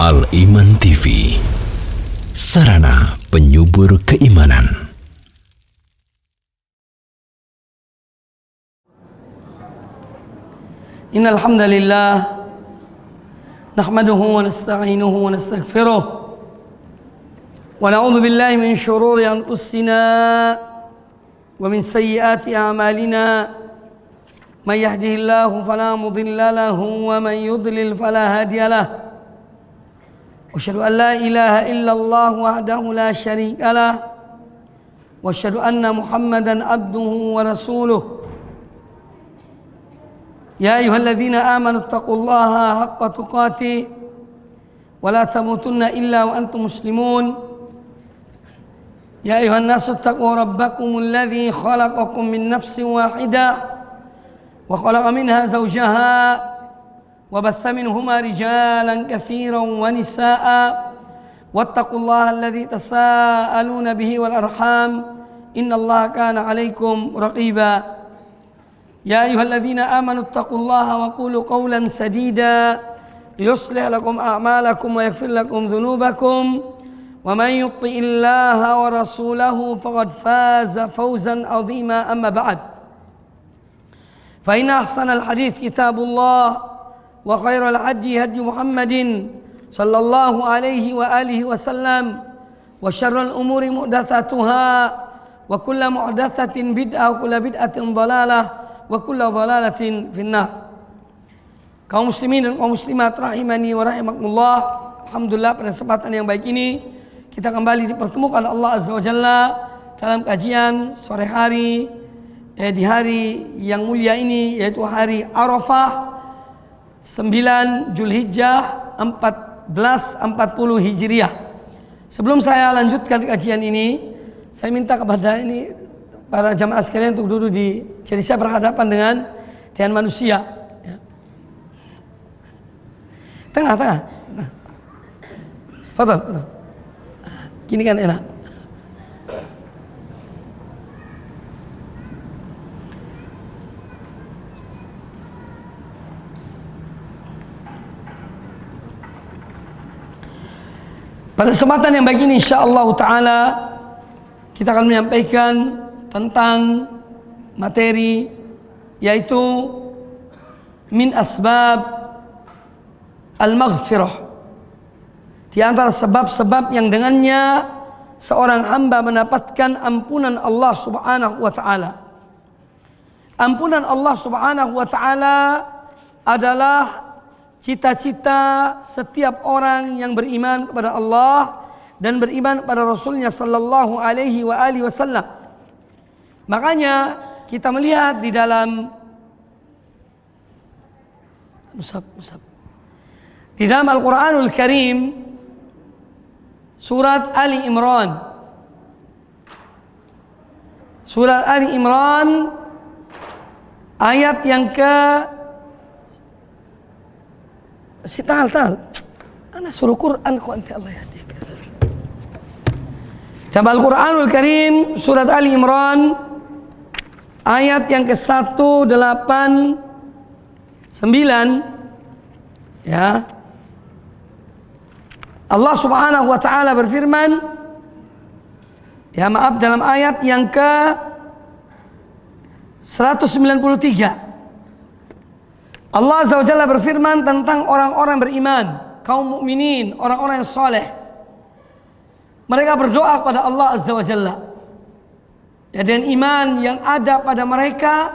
Al-Iman TV, sarana penyubur keimanan. Innal hamdalillah nahmaduhu wa nasta'inuhu wa nastaghfiruh wa na'udzu billahi min shururi anfusina wa min sayyiati a'malina may yahdihillahu fala mudilla lahu wa man yudlil fala hadiya lahu wa asyhadu an la ilaha illallah wahdahu la syarika lahu wa asyhadu anna Muhammadan abduhu wa rasuluh. يا أيها الذين آمنوا اتقوا الله حق تقاته ولا تموتن إلا وأنتم مسلمون يا أيها الناس اتقوا ربكم الذي خلقكم من نفس واحدة وخلق منها زوجها وبث منهما رجالا كثيرا ونساء واتقوا الله الذي تساءلون به والأرحام إن الله كان عليكم رقيبا يا أيها الذين آمنوا اتقوا الله وقولوا قولا سديدا يصلح لكم أعمالكم ويغفر لكم ذنوبكم ومن يطع الله ورسوله فقد فاز فوزا عظيما. أما بعد فإن أحسن الحديث كتاب الله وخير الهدي هدي محمد صلى الله عليه وآله وسلم وشر الأمور محدثاتها وكل محدثة بدعة وكل بدعة ضلالة wa kullu dhalalatin finnar. Kaum muslimin dan kaum muslimat rahimani wa rahimakumullah. Alhamdulillah pada kesempatan yang baik ini kita kembali dipertemukan Allah Azza wa Jalla dalam kajian sore hari di hari yang mulia ini, yaitu hari Arafah 9 Zulhijjah 1440 Hijriah. Sebelum saya lanjutkan kajian ini, saya minta kepada para jamaah sekalian untuk duduk jadi saya berhadapan dengan manusia. Ya. Tengah. Fadal. Gini kan enak. Pada kesempatan yang baik ini insyaallah taala kita akan menyampaikan tentang materi yaitu min asbab al-maghfirah, di antara sebab-sebab yang dengannya seorang hamba mendapatkan ampunan Allah Subhanahu wa taala. Ampunan Allah Subhanahu wa taala adalah cita-cita setiap orang yang beriman kepada Allah dan beriman kepada Rasulnya sallallahu alaihi wa alihi wasallam. Makanya kita melihat di dalam di dalam Al-Quranul Karim surat Ali Imran, ayat yang ke ana suruh Quran kok ente Allah yahdik. Dalam Al-Quranul Karim surat Ali Imran ayat yang ke-189, ya. Allah Subhanahu wa taala berfirman, dalam ayat yang ke-193 Allah Azza wa Jalla berfirman tentang orang-orang beriman, kaum mukminin, orang-orang yang saleh. Mereka berdoa kepada Allah Azza wa Jalla. Dan iman yang ada pada mereka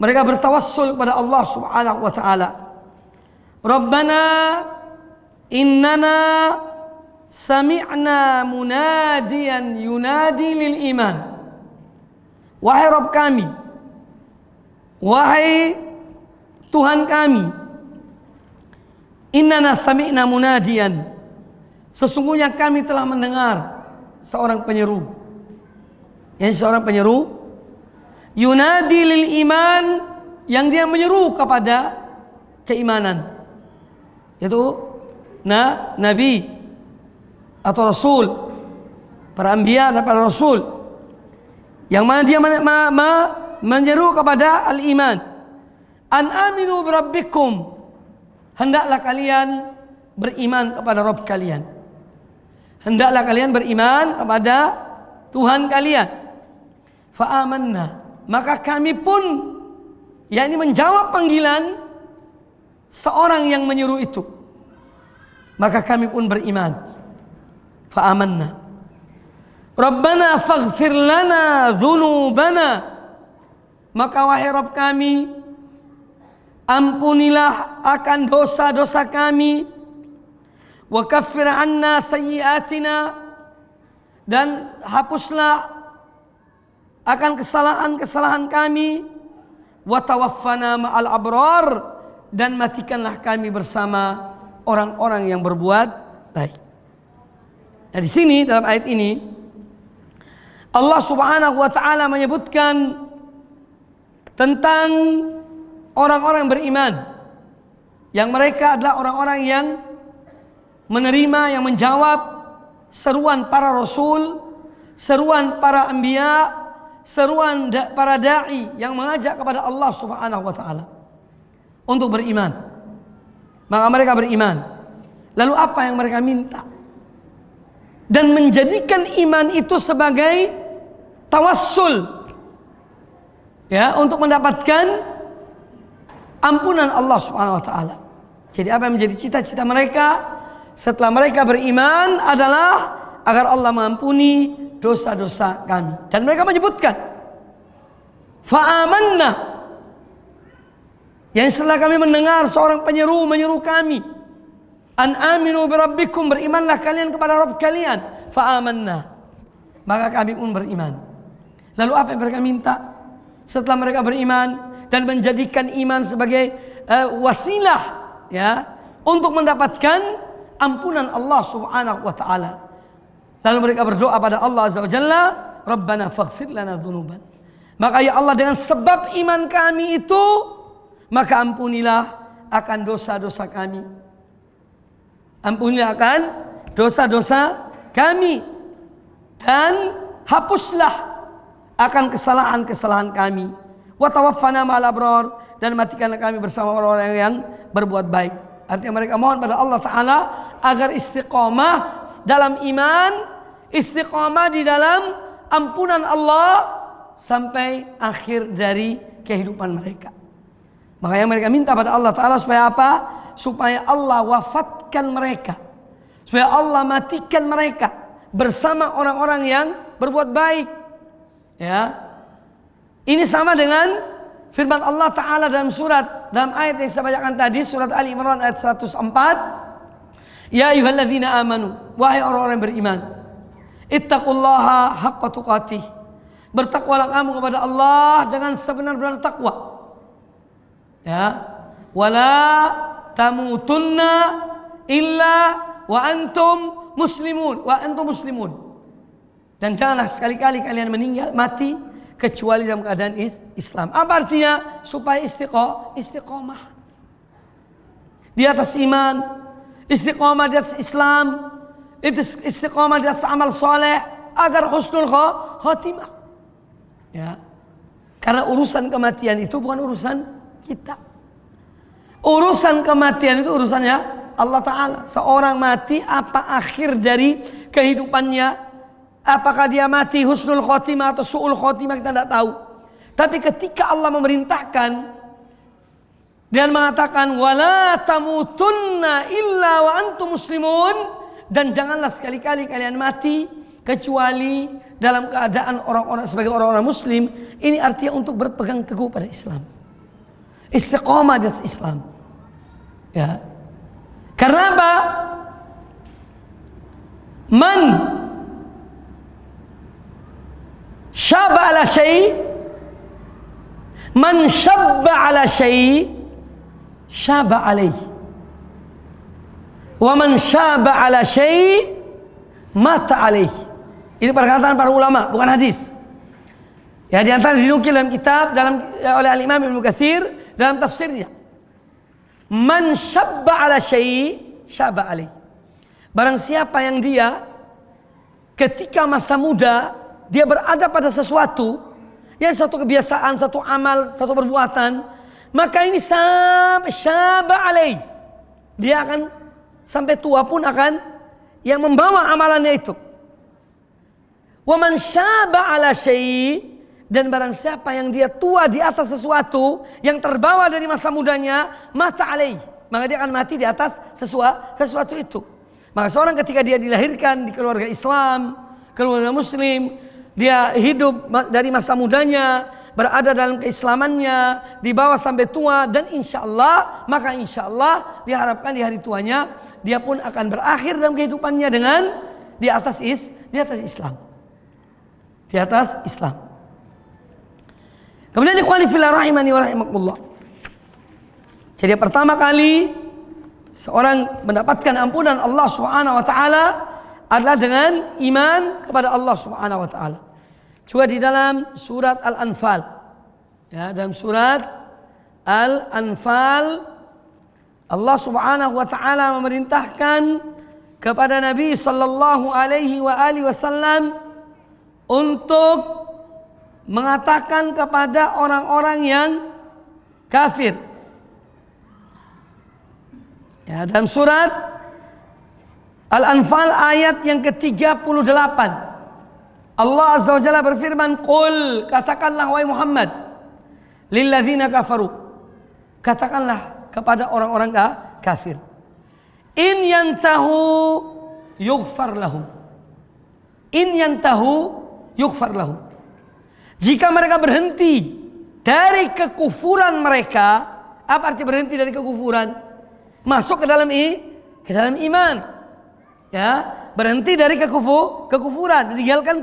bertawassul kepada Allah Subhanahu wa taala. Rabbana innana sami'na munadiyan yunadi lil iman. Wahai Rabb kami, wahai Tuhan kami, innana sami'na munadiyan, sesungguhnya kami telah mendengar seorang penyeru. Yang seorang penyeru yunadi lil iman, yang dia menyeru kepada keimanan, yaitu nabi atau rasul, para anbiya dan para rasul, yang mana dia menyeru kepada al-iman. An aminu birabbikum, hendaklah kalian beriman kepada Rabb kalian. Hendaklah kalian beriman kepada Tuhan kalian. Fa'amanna, maka kami pun, yakni menjawab panggilan seorang yang menyuruh itu. Maka kami pun beriman. Fa'amanna. Rabbana faghfir lana dhunubana. Maka wahai Rabb kami, ampunilah akan dosa-dosa kami. Wa kaffir anna sayyiatina, dan hapuslah akan kesalahan-kesalahan kami. Wa tawaffana ma'al abrar, dan matikanlah kami bersama orang-orang yang berbuat baik. Nah, di sini dalam ayat ini Allah Subhanahu wa taala menyebutkan tentang orang-orang beriman yang mereka adalah orang-orang yang menerima, yang menjawab seruan para rasul, seruan para anbiya, seruan para dai yang mengajak kepada Allah Subhanahu wa taala untuk beriman. Maka mereka beriman. Lalu apa yang mereka minta? Dan menjadikan iman itu sebagai tawassul, ya, untuk mendapatkan ampunan Allah Subhanahu wa taala. Jadi apa yang menjadi cita-cita mereka setelah mereka beriman adalah agar Allah mengampuni dosa-dosa kami. Dan mereka menyebutkan fa'amanna, yang setelah kami mendengar seorang penyeru menyuruh kami, an aminu birabbikum, berimanlah kalian kepada Rabb kalian. Fa'amanna, maka kami pun beriman. Lalu apa yang mereka minta setelah mereka beriman dan menjadikan iman sebagai wasilah, ya, untuk mendapatkan ampunan Allah Subhanahu wa taala? Lalu mereka berdoa pada Allah Azza wa Jalla, Rabbana faghfir lana dzunuban. Maka ya Allah, dengan sebab iman kami itu, maka ampunilah akan dosa-dosa kami. Ampunilah akan dosa-dosa kami, dan hapuslah akan kesalahan-kesalahan kami. Wa tawaffana ma'al abrar, dan matikanlah kami bersama orang-orang yang berbuat baik. Artinya mereka mohon pada Allah Ta'ala agar istiqomah dalam iman, istiqomah di dalam ampunan Allah sampai akhir dari kehidupan mereka. Makanya mereka minta pada Allah Ta'ala supaya apa? Supaya Allah wafatkan mereka, supaya Allah matikan mereka bersama orang-orang yang berbuat baik. Ya, ini sama dengan firman Allah Ta'ala dalam ayat yang saya bacakan tadi, surat Ali Imran ayat 104. Ya ayyuhalladzina amanu, wahai orang-orang yang beriman, ittaqullaha haqqa tuqatih, bertakwalah kamu kepada Allah dengan sebenar-benar takwa. Ya, wala tamutunna illa wa antum muslimun. Dan janganlah sekali-kali kalian mati kecuali dalam keadaan Islam. Apa artinya? Supaya istiqomah di atas iman, istiqomah di atas Islam, istiqomah di atas amal soleh, agar husnul khotimah. Ya, karena urusan kematian itu bukan urusan kita. Urusan kematian itu urusannya Allah Ta'ala. Seorang mati, apa akhir dari kehidupannya? Apakah dia mati husnul khotimah atau su'ul khotimah, kita tidak tahu. Tapi ketika Allah memerintahkan dan mengatakan wala tamutunna illa wa antum muslimun, dan janganlah sekali-kali kalian mati kecuali dalam keadaan orang-orang sebagai orang-orang muslim, ini artinya untuk berpegang teguh pada Islam, istiqomah di atas Islam. Ya. Karena apa? Man syaba ala syai', man syabba ala syai' syaba alaih, wa man syaba ala syai' mata alaih. Ini perkataan para ulama, bukan hadis. Ya, di antara dinukil dalam kitab oleh Al-Imam Ibnu Katsir dalam tafsirnya. Man syabba ala syai' syaba alaih. Barang siapa yang dia ketika masa muda dia berada pada sesuatu, yang satu kebiasaan, satu amal, satu perbuatan, maka ini sampai syaba alaih, dia akan sampai tua pun akan yang membawa amalannya itu. Wa man syaba ala syai', dan barang siapa yang dia tua di atas sesuatu yang terbawa dari masa mudanya, mata alaih, maka dia akan mati di atas sesuatu itu. Maka seorang ketika dia dilahirkan di keluarga Islam, keluarga Muslim, dia hidup dari masa mudanya, berada dalam keislamannya, dibawa sampai tua, dan insya Allah, maka insya Allah diharapkan di hari tuanya dia pun akan berakhir dalam kehidupannya dengan di atas Islam, di atas Islam. Kemudian ikhwani fillah rahimani wa rahimakumullah. Jadi pertama kali seorang mendapatkan ampunan Allah Subhanahu wa taala adalah dengan iman kepada Allah Subhanahu wa taala. Juga di dalam surat Al-Anfal. Ya, dalam surat Al-Anfal Allah Subhanahu wa taala memerintahkan kepada Nabi sallallahu alaihi wasallam untuk mengatakan kepada orang-orang yang kafir. Ya, dalam surat Al-Anfal ayat yang ke-38 Allah Azza wa Jalla berfirman, "Qul," katakanlah wahai Muhammad, "lilladzina kafaru," katakanlah kepada orang-orang kafir, "in yantahu yughfar lahum." In yantahu yughfar lahum. Jika mereka berhenti dari kekufuran mereka, apa arti berhenti dari kekufuran? Masuk ke dalam iman. Ya, berhenti dari kekufuran, meninggalkan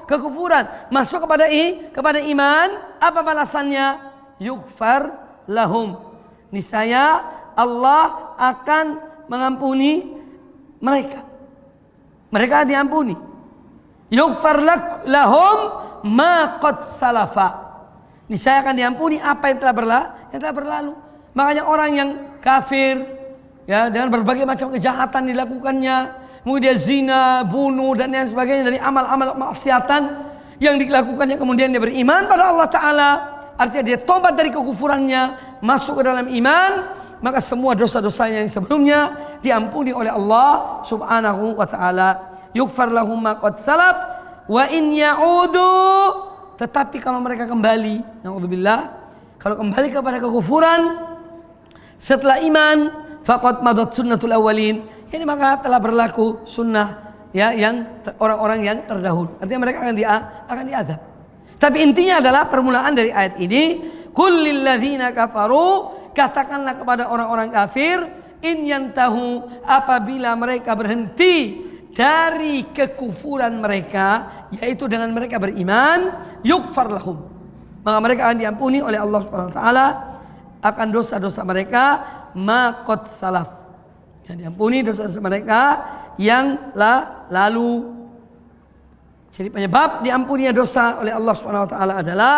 kekufuran, masuk kepada iman. Apa balasannya? Yughfar lahum. Niscaya Allah akan mengampuni mereka. Mereka diampuni. Yughfar lahum ma qad salafa. Niscaya akan diampuni apa yang telah berlalu. Makanya orang yang kafir, ya, dengan berbagai macam kejahatan dilakukannya, mungkin dia zina, bunuh dan lain sebagainya dari amal-amal maksiatan yang dilakukannya, kemudian dia beriman pada Allah Ta'ala, artinya dia tobat dari kekufurannya, masuk ke dalam iman, maka semua dosa-dosanya yang sebelumnya diampuni oleh Allah Subhanahu wa Ta'ala. Yughfar lahum ma qad salaf wa in ya'udu, tetapi kalau mereka kembali, naudzubillah, kalau kembali kepada kekufuran setelah iman, faqad madat sunnatul awwalin, ini maka telah berlaku sunnah, ya, yang orang-orang yang terdahulu. Artinya mereka akan diazab. Tapi intinya adalah permulaan dari ayat ini, qul lil ladzina kafaru, katakanlah kepada orang-orang kafir, in yantahu, apabila mereka berhenti dari kekufuran mereka, yaitu dengan mereka beriman, yughfar lahum, maka mereka akan diampuni oleh Allah Subhanahu wa taala akan dosa-dosa mereka, ma qad salaf, yang diampuni dosa-dosa mereka yang lalu. Jadi penyebab diampuninya dosa oleh Allah Subhanahu wa taala adalah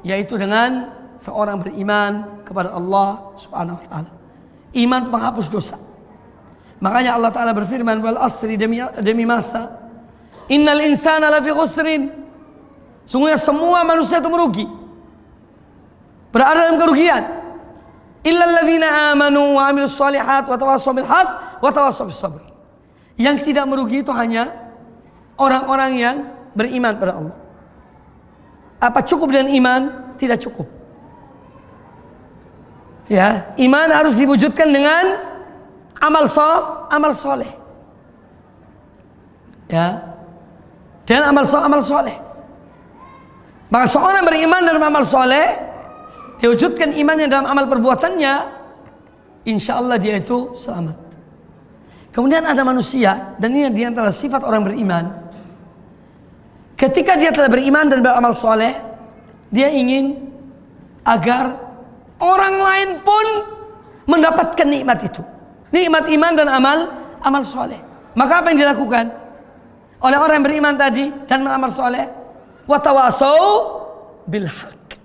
yaitu dengan seorang beriman kepada Allah Subhanahu wa taala. Iman penghapus dosa. Makanya Allah Ta'ala berfirman, wal asri, demi masa, innal insana lafi khusrin, sungguhnya semua manusia itu merugi, berada dalam kerugian, illal ladzina amanu wa amilus shalihat wa tawassaw bil haqq wa tawassaw bis sabr. Yang tidak merugi itu hanya orang-orang yang beriman pada Allah. Apa cukup dengan iman? Tidak cukup. Ya, iman harus diwujudkan dengan amal soleh, ya, dan amal soleh. Maka seorang beriman dalam amal soleh, diwujudkan imannya dalam amal perbuatannya, insya Allah dia itu selamat. Kemudian ada manusia, dan ini di antara sifat orang beriman, ketika dia telah beriman dan beramal soleh, dia ingin agar orang lain pun mendapatkan nikmat itu. Nikmat iman dan amal soleh. Maka apa yang dilakukan oleh orang yang beriman tadi dan beramal soleh? Wa tawasau bil haq.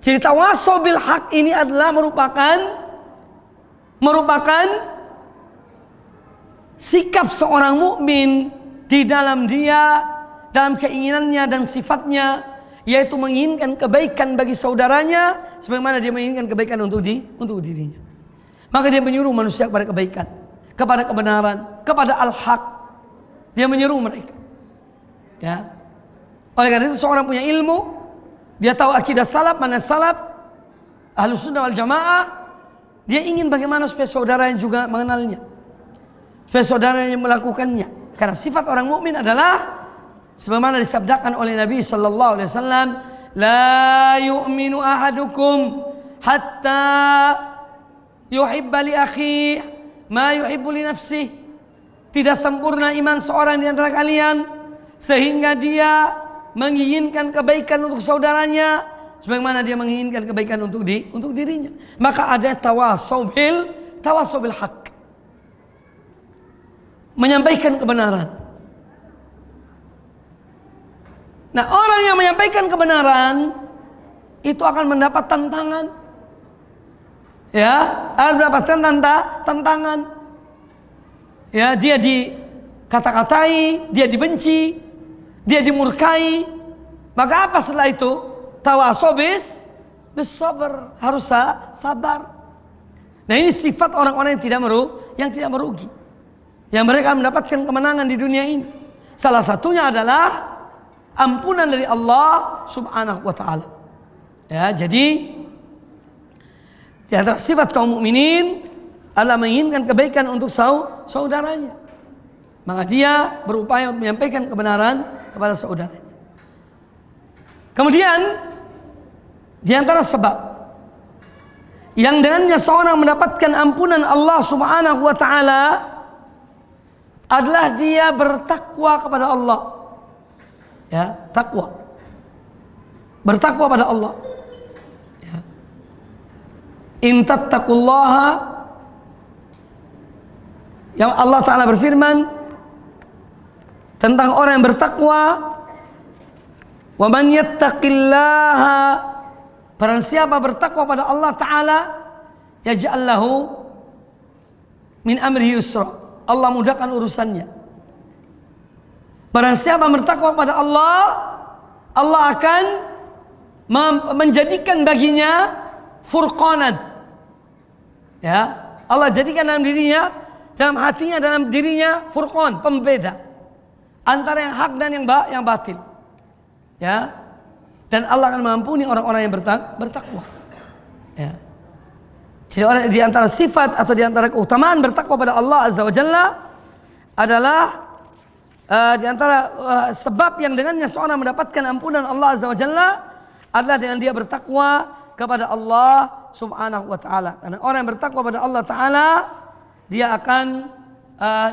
Jadi tawasau bil haq ini adalah merupakan sikap seorang mukmin di dalam dia, dalam keinginannya dan sifatnya, yaitu menginginkan kebaikan bagi saudaranya sebagaimana dia menginginkan kebaikan untuk dirinya. Maka dia menyuruh manusia kepada kebaikan. kepada kebenaran, kepada al-haq. Dia menyeru mereka. Ya. Oleh karena itu seorang punya ilmu, dia tahu akidah salaf, manhaj salaf, Ahlus Sunnah wal Jamaah. Dia ingin bagaimana supaya saudaranya juga mengenalnya, supaya saudaranya melakukannya. Karena sifat orang mukmin adalah sebagaimana disabdakan oleh Nabi sallallahu alaihi wasallam, la yu'minu ahadukum hatta yuhibba li akhihi ma yuhibbu li nafsihi. Tidak sempurna iman seorang di antara kalian sehingga dia menginginkan kebaikan untuk saudaranya sebagaimana dia menginginkan kebaikan untuk dirinya. Maka ada tawasau bil haq, menyampaikan kebenaran. Nah, orang yang menyampaikan kebenaran itu akan mendapat tantangan. Ya, akan mendapatkan tantangan. Ya, dia dikata-katai, dia dibenci, dia dimurkai. Maka apa setelah itu? Tawasau bis sabar, harus sabar. Nah, ini sifat orang-orang yang tidak merugi. Yang mereka mendapatkan kemenangan di dunia ini. Salah satunya adalah ampunan dari Allah Subhanahu wa taala. Ya, jadi di antara sifat kaum mukminin adalah menginginkan kebaikan untuk saudaranya. Maka dia berupaya untuk menyampaikan kebenaran kepada saudaranya. Kemudian di antara sebab yang dengannya seorang mendapatkan ampunan Allah Subhanahu wa taala adalah dia bertakwa kepada Allah. Ya, takwa. Bertakwa pada Allah. Ya. In tattaqullaha, yang Allah Ta'ala berfirman tentang orang yang bertakwa, wa man yattaqillaha, barang siapa bertakwa pada Allah Ta'ala, yaj'al lahu min amrihi yusra, Allah mudahkan urusannya. Barang siapa bertakwa pada Allah, Allah akan menjadikan baginya furqanan. Ya, Allah jadikan dalam dirinya, dalam hatinya, dalam dirinya furqan, pembeda antara yang hak dan yang batil. Ya, dan Allah akan mengampuni orang-orang yang bertakwa. Ya. Jadi di antara sifat atau di antara keutamaan bertakwa pada Allah Azza wa Jalla adalah di antara sebab yang dengannya seorang mendapatkan ampunan Allah Azza wa Jalla adalah dengan dia bertakwa kepada Allah Subhanahu wa taala. Karena orang yang bertakwa pada Allah Taala, dia akan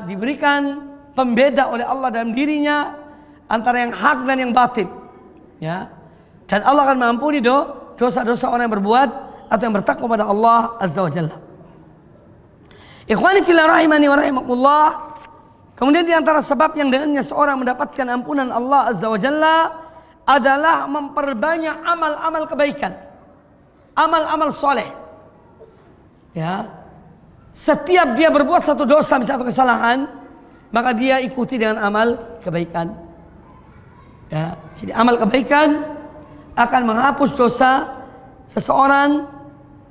diberikan pembeda oleh Allah dalam dirinya antara yang hak dan yang batil. Ya. Dan Allah akan mengampuni dosa-dosa orang yang berbuat atau yang bertakwa pada Allah Azza wa Jalla. Ikhwani fillah rahimani wa rahimakumullah. Kemudian di antara sebab yang dengannya seorang mendapatkan ampunan Allah Azza wa Jalla adalah memperbanyak amal-amal kebaikan, amal-amal soleh. Ya, setiap dia berbuat satu dosa, misalnya satu kesalahan, maka dia ikuti dengan amal kebaikan. Ya, jadi amal kebaikan akan menghapus dosa seseorang,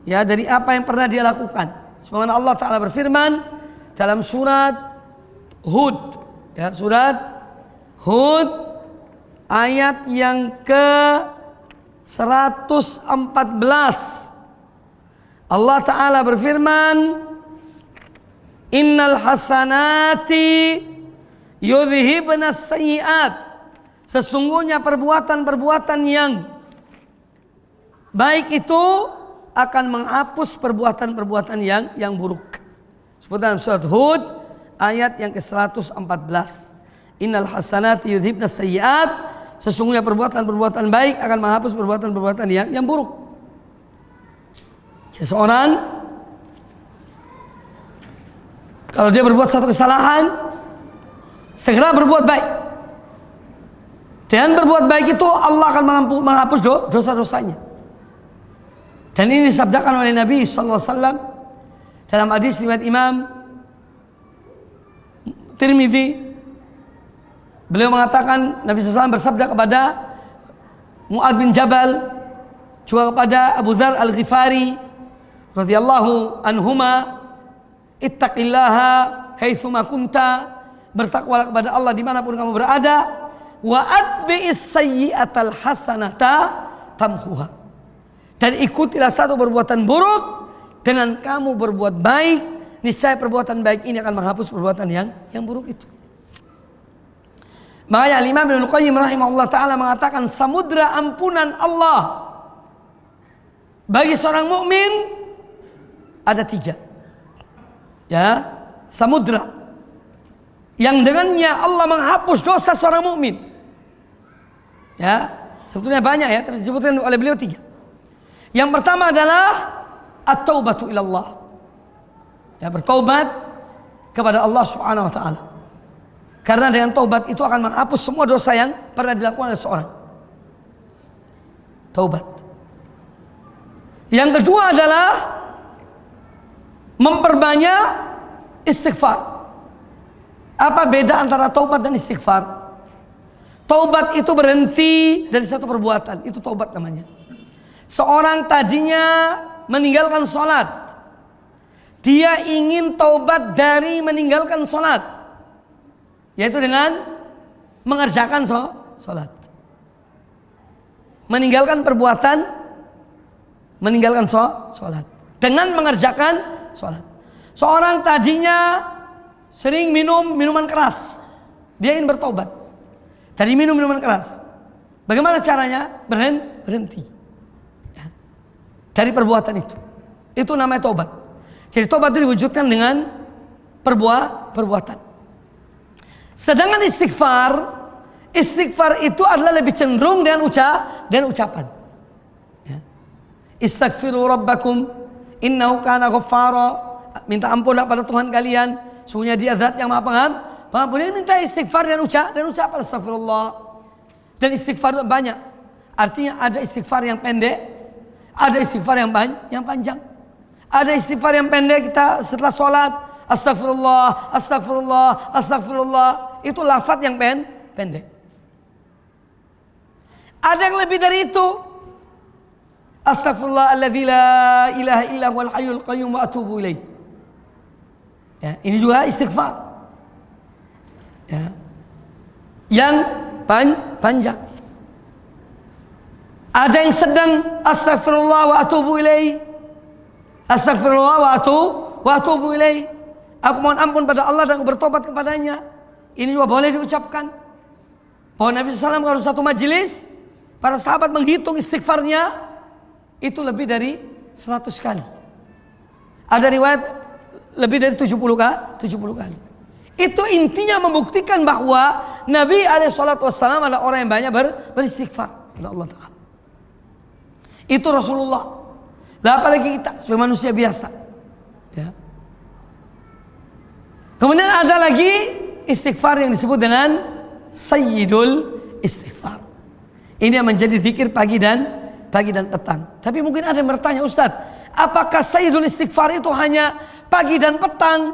ya, dari apa yang pernah dia lakukan. Sebagaimana Allah Ta'ala berfirman dalam surat Hud, ya, surat Hud ayat yang ke 114. Allah Ta'ala berfirman, innal hasanati yudhibnas sayyiat, sesungguhnya perbuatan-perbuatan yang baik itu akan menghapus perbuatan-perbuatan yang buruk. Seperti dalam surat Hud ayat yang ke-114. Innal hasanati yudhibnas sayyiat, sesungguhnya perbuatan-perbuatan baik akan menghapus perbuatan-perbuatan yang buruk. Seseorang kalau dia berbuat satu kesalahan, segera berbuat baik. Dan berbuat baik itu Allah akan menghapus dosa-dosanya. Dan ini disabdakan oleh Nabi sallallahu alaihi wasallam dalam hadis riwayat Imam Tirmidzi. Beliau mengatakan, Nabi SAW bersabda kepada Mu'adz bin Jabal, juga kepada Abu Dzar Al-Ghifari radhiyallahu anhuma, ittaqillaha haitsuma kunta, bertakwalah kepada Allah dimanapun kamu berada. Wa atbi'is sayyi'atal hasanata tamhuha, dan ikutilah satu perbuatan buruk dengan kamu berbuat baik, niscaya perbuatan baik ini akan menghapus perbuatan yang buruk itu. Makanya Imam Ibnu Qayyim rahimahullah taala mengatakan samudra ampunan Allah bagi seorang mukmin ada 3. Ya, samudra yang dengannya Allah menghapus dosa seorang mukmin. Ya, sebetulnya banyak ya, tapi disebutkan oleh beliau 3. Yang pertama adalah at-taubatu ilallah. Ya, bertaubat kepada Allah Subhanahu wa taala. Karena dengan taubat itu akan menghapus semua dosa yang pernah dilakukan oleh seorang. Taubat. Yang kedua adalah memperbanyak istighfar. Apa beda antara taubat dan istighfar? Taubat itu berhenti dari satu perbuatan, itu taubat namanya. Seorang tadinya meninggalkan sholat, dia ingin taubat dari meninggalkan sholat, yaitu dengan mengerjakan sholat, meninggalkan perbuatan, meninggalkan sholat dengan mengerjakan sholat. Seorang tadinya sering minum minuman keras, dia ingin bertobat dari minum minuman keras. Bagaimana caranya? Berhenti ya, dari perbuatan itu. Itu namanya tobat. Jadi tobat itu diwujudkan dengan perbuatan. Sedangkan istighfar itu adalah lebih cenderung dengan ucapan. Ya. Istaghfiru rabbakum innahu kana ghaffara. Minta ampunlah pada Tuhan kalian, sungguhnya Dia zat yang Maha Pengampun. Ini minta istighfar dan ucapan astagfirullah. Dan istighfar itu banyak. Artinya ada istighfar yang pendek, ada istighfar yang panjang. Ada istighfar yang pendek kita setelah sholat, astagfirullah, astagfirullah, astagfirullah. Itu lafaz yang pendek. Ada yang lebih dari itu. Astagfirullahalladzi la ilaha illa huwal hayyul qayyum wa atubu ilaih. Ya, ini juga istighfar. Ya. Yang panjang. Ada yang sedang astagfirullah wa atubu ilaih. Astagfirullah wa atubu ilaih. Aku mohon ampun pada Allah dan aku bertobat kepadanya. Ini juga boleh diucapkan. Bahwa Nabi SAW kalau satu majelis, para sahabat menghitung istighfarnya itu lebih dari 100 kali. Ada riwayat lebih dari 70 kali. Itu intinya membuktikan bahwa Nabi SAW adalah orang yang banyak beristighfar kepada Allah Ta'ala. Itu Rasulullah. Lah apalagi kita sebagai manusia biasa. Ya. Kemudian ada lagi istighfar yang disebut dengan Sayyidul Istighfar. Ini yang menjadi zikir pagi dan petang. Tapi mungkin ada yang bertanya, Ustaz, apakah Sayyidul Istighfar itu hanya pagi dan petang?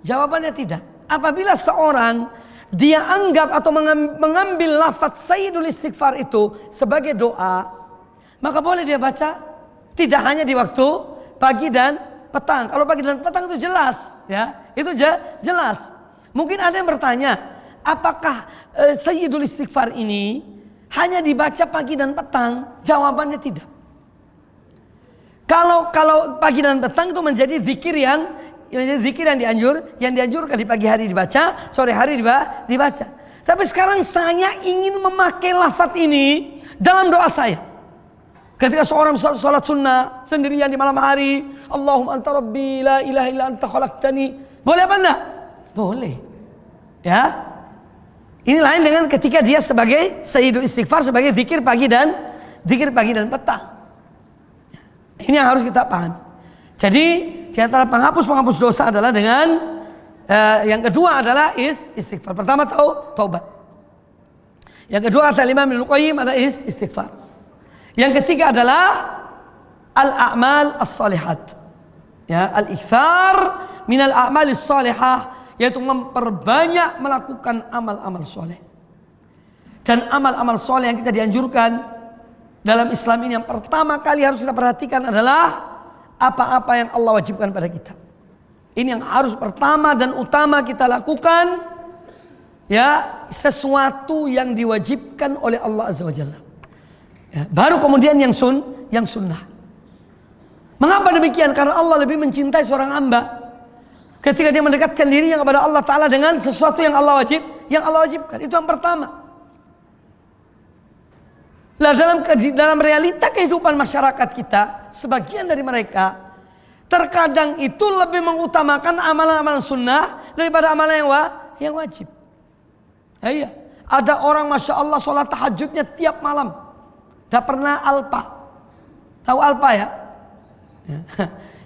Jawabannya tidak. Apabila seorang dia anggap atau mengambil lafaz Sayyidul Istighfar itu sebagai doa, maka boleh dia baca tidak hanya di waktu pagi dan petang. Kalau pagi dan petang itu jelas, ya, itu jelas. Mungkin ada yang bertanya, apakah Sayyidul Istighfar ini hanya dibaca pagi dan petang? Jawabannya tidak. Kalau pagi dan petang itu menjadi zikir yang dianjurkan di pagi hari dibaca, sore hari dibaca. Tapi sekarang saya ingin memakai lafaz ini dalam doa saya. Ketika seorang salat sunnah sendirian di malam hari, Allahumma anta rabbi la ilaha illa anta khalaqtani. Boleh apa enggak? Boleh. Ya. Ini lain dengan ketika dia sebagai Sayyidul Istighfar, sebagai zikir pagi dan petang. Ini yang harus kita pahami. Jadi di antara penghapus dosa adalah dengan yang kedua adalah istighfar. Pertama taubat. Yang kedua kata Imam Ibnu Qayyim adalah istighfar. Yang ketiga adalah al-a'mal as-salihat. Ya, al-iktsar minal a'mal as-salihah, yaitu memperbanyak melakukan amal-amal soleh. Dan amal-amal soleh yang kita dianjurkan dalam Islam ini yang pertama kali harus kita perhatikan adalah apa-apa yang Allah wajibkan pada kita. Ini yang harus pertama dan utama kita lakukan, ya, sesuatu yang diwajibkan oleh Allah Azza wa Jalla. Ya, baru kemudian yang sunnah. Mengapa demikian? Karena Allah lebih mencintai seorang hamba ketika dia mendekatkan dirinya kepada Allah Ta'ala dengan sesuatu yang Allah wajibkan. Itu yang pertama. Nah, dalam realita kehidupan masyarakat kita, sebagian dari mereka terkadang itu lebih mengutamakan amalan-amalan sunnah daripada amalan yang wajib. Iya, ada orang masya Allah sholat tahajudnya tiap malam, tidak pernah alpa. Tahu alpa ya?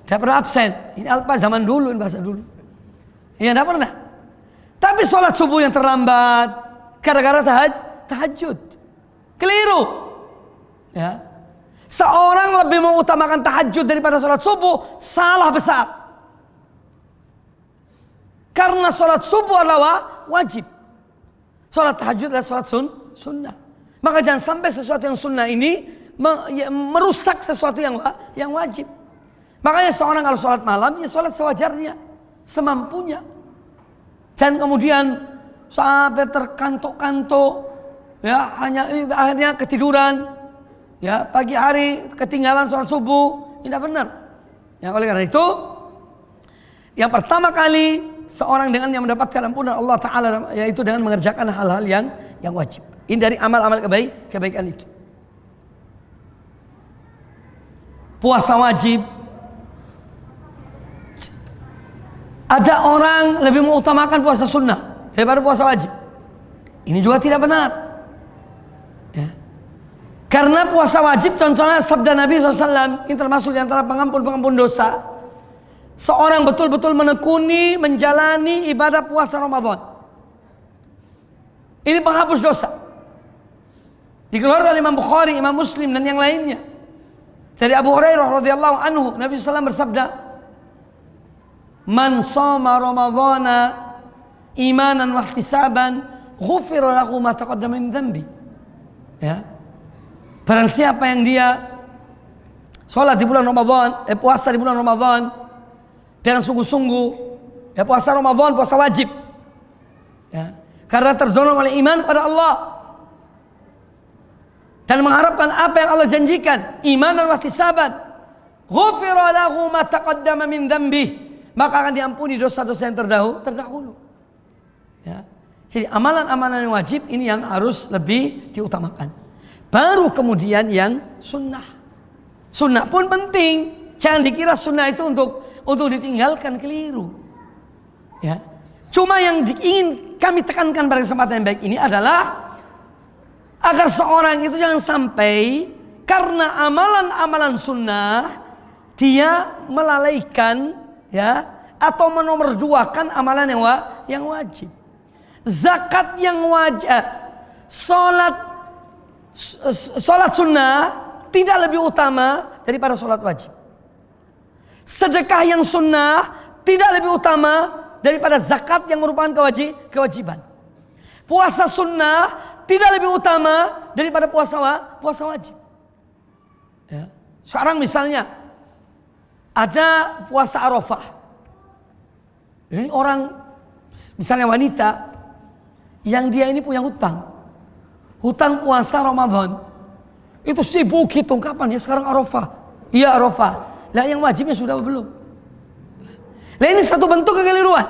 Tidak pernah absen. Ini alpa zaman dulu, ini bahasa dulu. Iya, tidak pernah. Tapi sholat subuh yang terlambat gara-gara tahajud. Keliru. Ya. Seorang lebih mengutamakan tahajud daripada sholat subuh, salah besar. Karena sholat subuh adalah wajib. Sholat tahajud adalah sholat sunnah. Maka jangan sampai sesuatu yang sunnah ini merusak sesuatu yang wajib. Makanya seorang kalau sholat malam, ya sholat sewajarnya, semampunya. Dan kemudian sampai terkantuk-kantuk, ya, akhirnya ketiduran. Ya, pagi hari ketinggalan sholat subuh, tidak benar. Yang oleh karena itu, yang pertama kali seorang dengan yang mendapatkan ampunan Allah Ta'ala, yaitu dengan mengerjakan hal-hal yang wajib. Ini dari amal-amal kebaikan itu. Puasa wajib. Ada orang lebih mengutamakan puasa sunnah daripada puasa wajib. Ini juga tidak benar. Ya. Karena puasa wajib, contohnya sabda Nabi SAW, ini termasuk di antara pengampun dosa. Seorang betul-betul menekuni, menjalani ibadah puasa Ramadan. Ini penghapus dosa. Dikeluarkan oleh Imam Bukhari, Imam Muslim, dan yang lainnya. Dari Abu Hurairah radhiyallahu anhu, Nabi SAW bersabda, "Man shoma Ramadhana imanan wa ihtisaban, ghufira lahu ma taqaddama min dhanbi." Ya. Barang siapa yang dia sholat di bulan Ramadan, puasa di bulan Ramadan dengan sungguh-sungguh, ya, puasa Ramadan, puasa wajib, ya, karena terdorong oleh iman kepada Allah dan mengharapkan apa yang Allah janjikan, iman dan ihtisaban, ghufira lahu ma taqaddama min dhanbi, maka akan diampuni dosa-dosa yang terdahulu. Ya. Jadi amalan-amalan yang wajib ini yang harus lebih diutamakan. Baru kemudian yang sunnah. Sunnah pun penting. Jangan dikira sunnah itu untuk ditinggalkan, keliru. Ya. Cuma yang ingin kami tekankan pada kesempatan yang baik ini adalah agar seorang itu jangan sampai karena amalan-amalan sunnah dia melalaikan, ya, atau menomorduakan amalan yang wajib. Zakat yang wajib, Sholat sunnah tidak lebih utama daripada sholat wajib. Sedekah yang sunnah tidak lebih utama daripada zakat yang merupakan kewajiban. Puasa sunnah tidak lebih utama daripada puasa wajib. Ya. Sekarang misalnya ada puasa Arafah. Ini orang, misalnya wanita yang dia ini punya hutang puasa Ramadan, itu sibuk hitung kapan ya sekarang Arafah. Iya Arafah. Lah yang wajibnya sudah belum. Lah ini satu bentuk kekeliruan.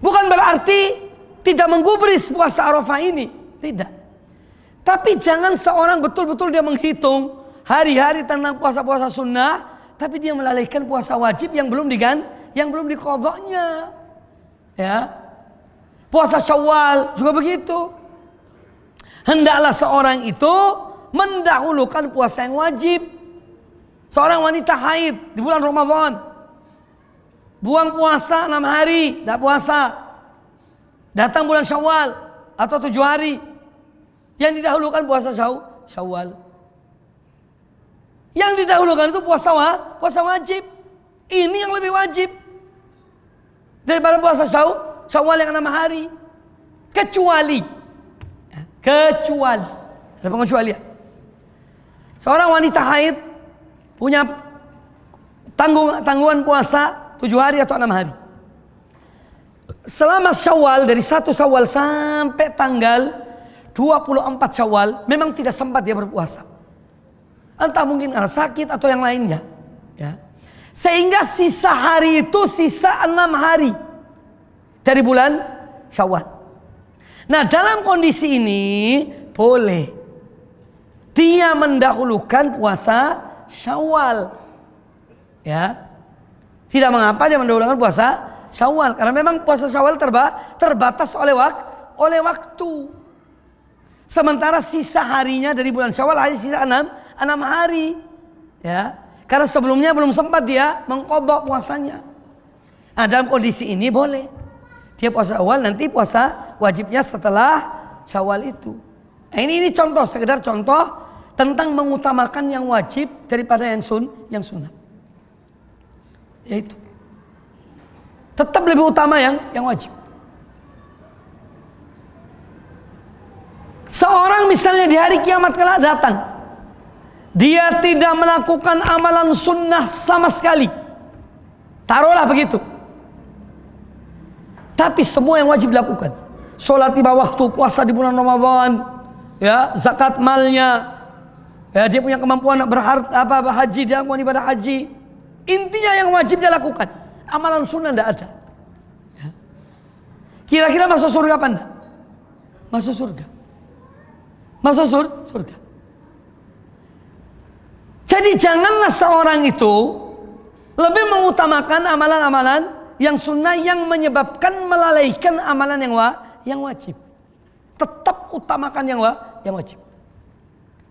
Bukan berarti tidak menggubris puasa Arafah ini, tidak. Tapi jangan seorang betul-betul dia menghitung hari-hari tentang puasa-puasa sunnah, tapi dia melalaikan puasa wajib yang belum diqadha'nya. Ya. Puasa Syawal juga begitu. Hendaklah seorang itu mendahulukan puasa yang wajib. Seorang wanita haid di bulan Ramadan, buang puasa 6 hari, tidak puasa. Datang bulan Syawal atau 7 hari, yang didahulukan puasa Syawal. Yang didahulukan itu puasa wajib. Ini yang lebih wajib daripada puasa Syawal yang 6 hari. Kecuali ada pengecualian. Seorang wanita haid punya tanggungan puasa 7 hari atau 6 hari. Selama Syawal, dari 1 Syawal sampai tanggal 24 Syawal, memang tidak sempat dia berpuasa. Entah mungkin karena sakit atau yang lainnya, ya. Sehingga sisa hari itu sisa 6 hari dari bulan Syawal. Nah, dalam kondisi ini boleh dia mendahulukan puasa Syawal, ya. Tidak mengapa dia mendahulukan puasa Syawal, karena memang puasa Syawal terbatas oleh waktu. Sementara sisa harinya dari bulan Syawal hanya sisa 6 hari, ya. Karena sebelumnya belum sempat dia mengqadha puasanya. Nah, dalam kondisi ini boleh dia puasa awal, nanti puasa wajibnya setelah Syawal itu. Nah, ini contoh, sekedar contoh tentang mengutamakan yang wajib daripada yang sunnah. Yaitu tetap lebih utama yang wajib. Seorang misalnya di hari kiamat kelak datang, dia tidak melakukan amalan sunnah sama sekali, taruhlah begitu, tapi semua yang wajib dilakukan, sholat 5 waktu, puasa di bulan Ramadan, ya, zakat malnya, ya, dia punya kemampuan berharta, haji, dia melakukan ibadah haji. Intinya yang wajib dia lakukan, amalan sunnah tidak ada, ya. Kira-kira masuk surga apa enggak? Masuk surga. Masuk surga. Jadi janganlah seorang itu lebih mengutamakan amalan-amalan yang sunnah yang menyebabkan melalaikan amalan yang wajib. Tetap utamakan yang wajib.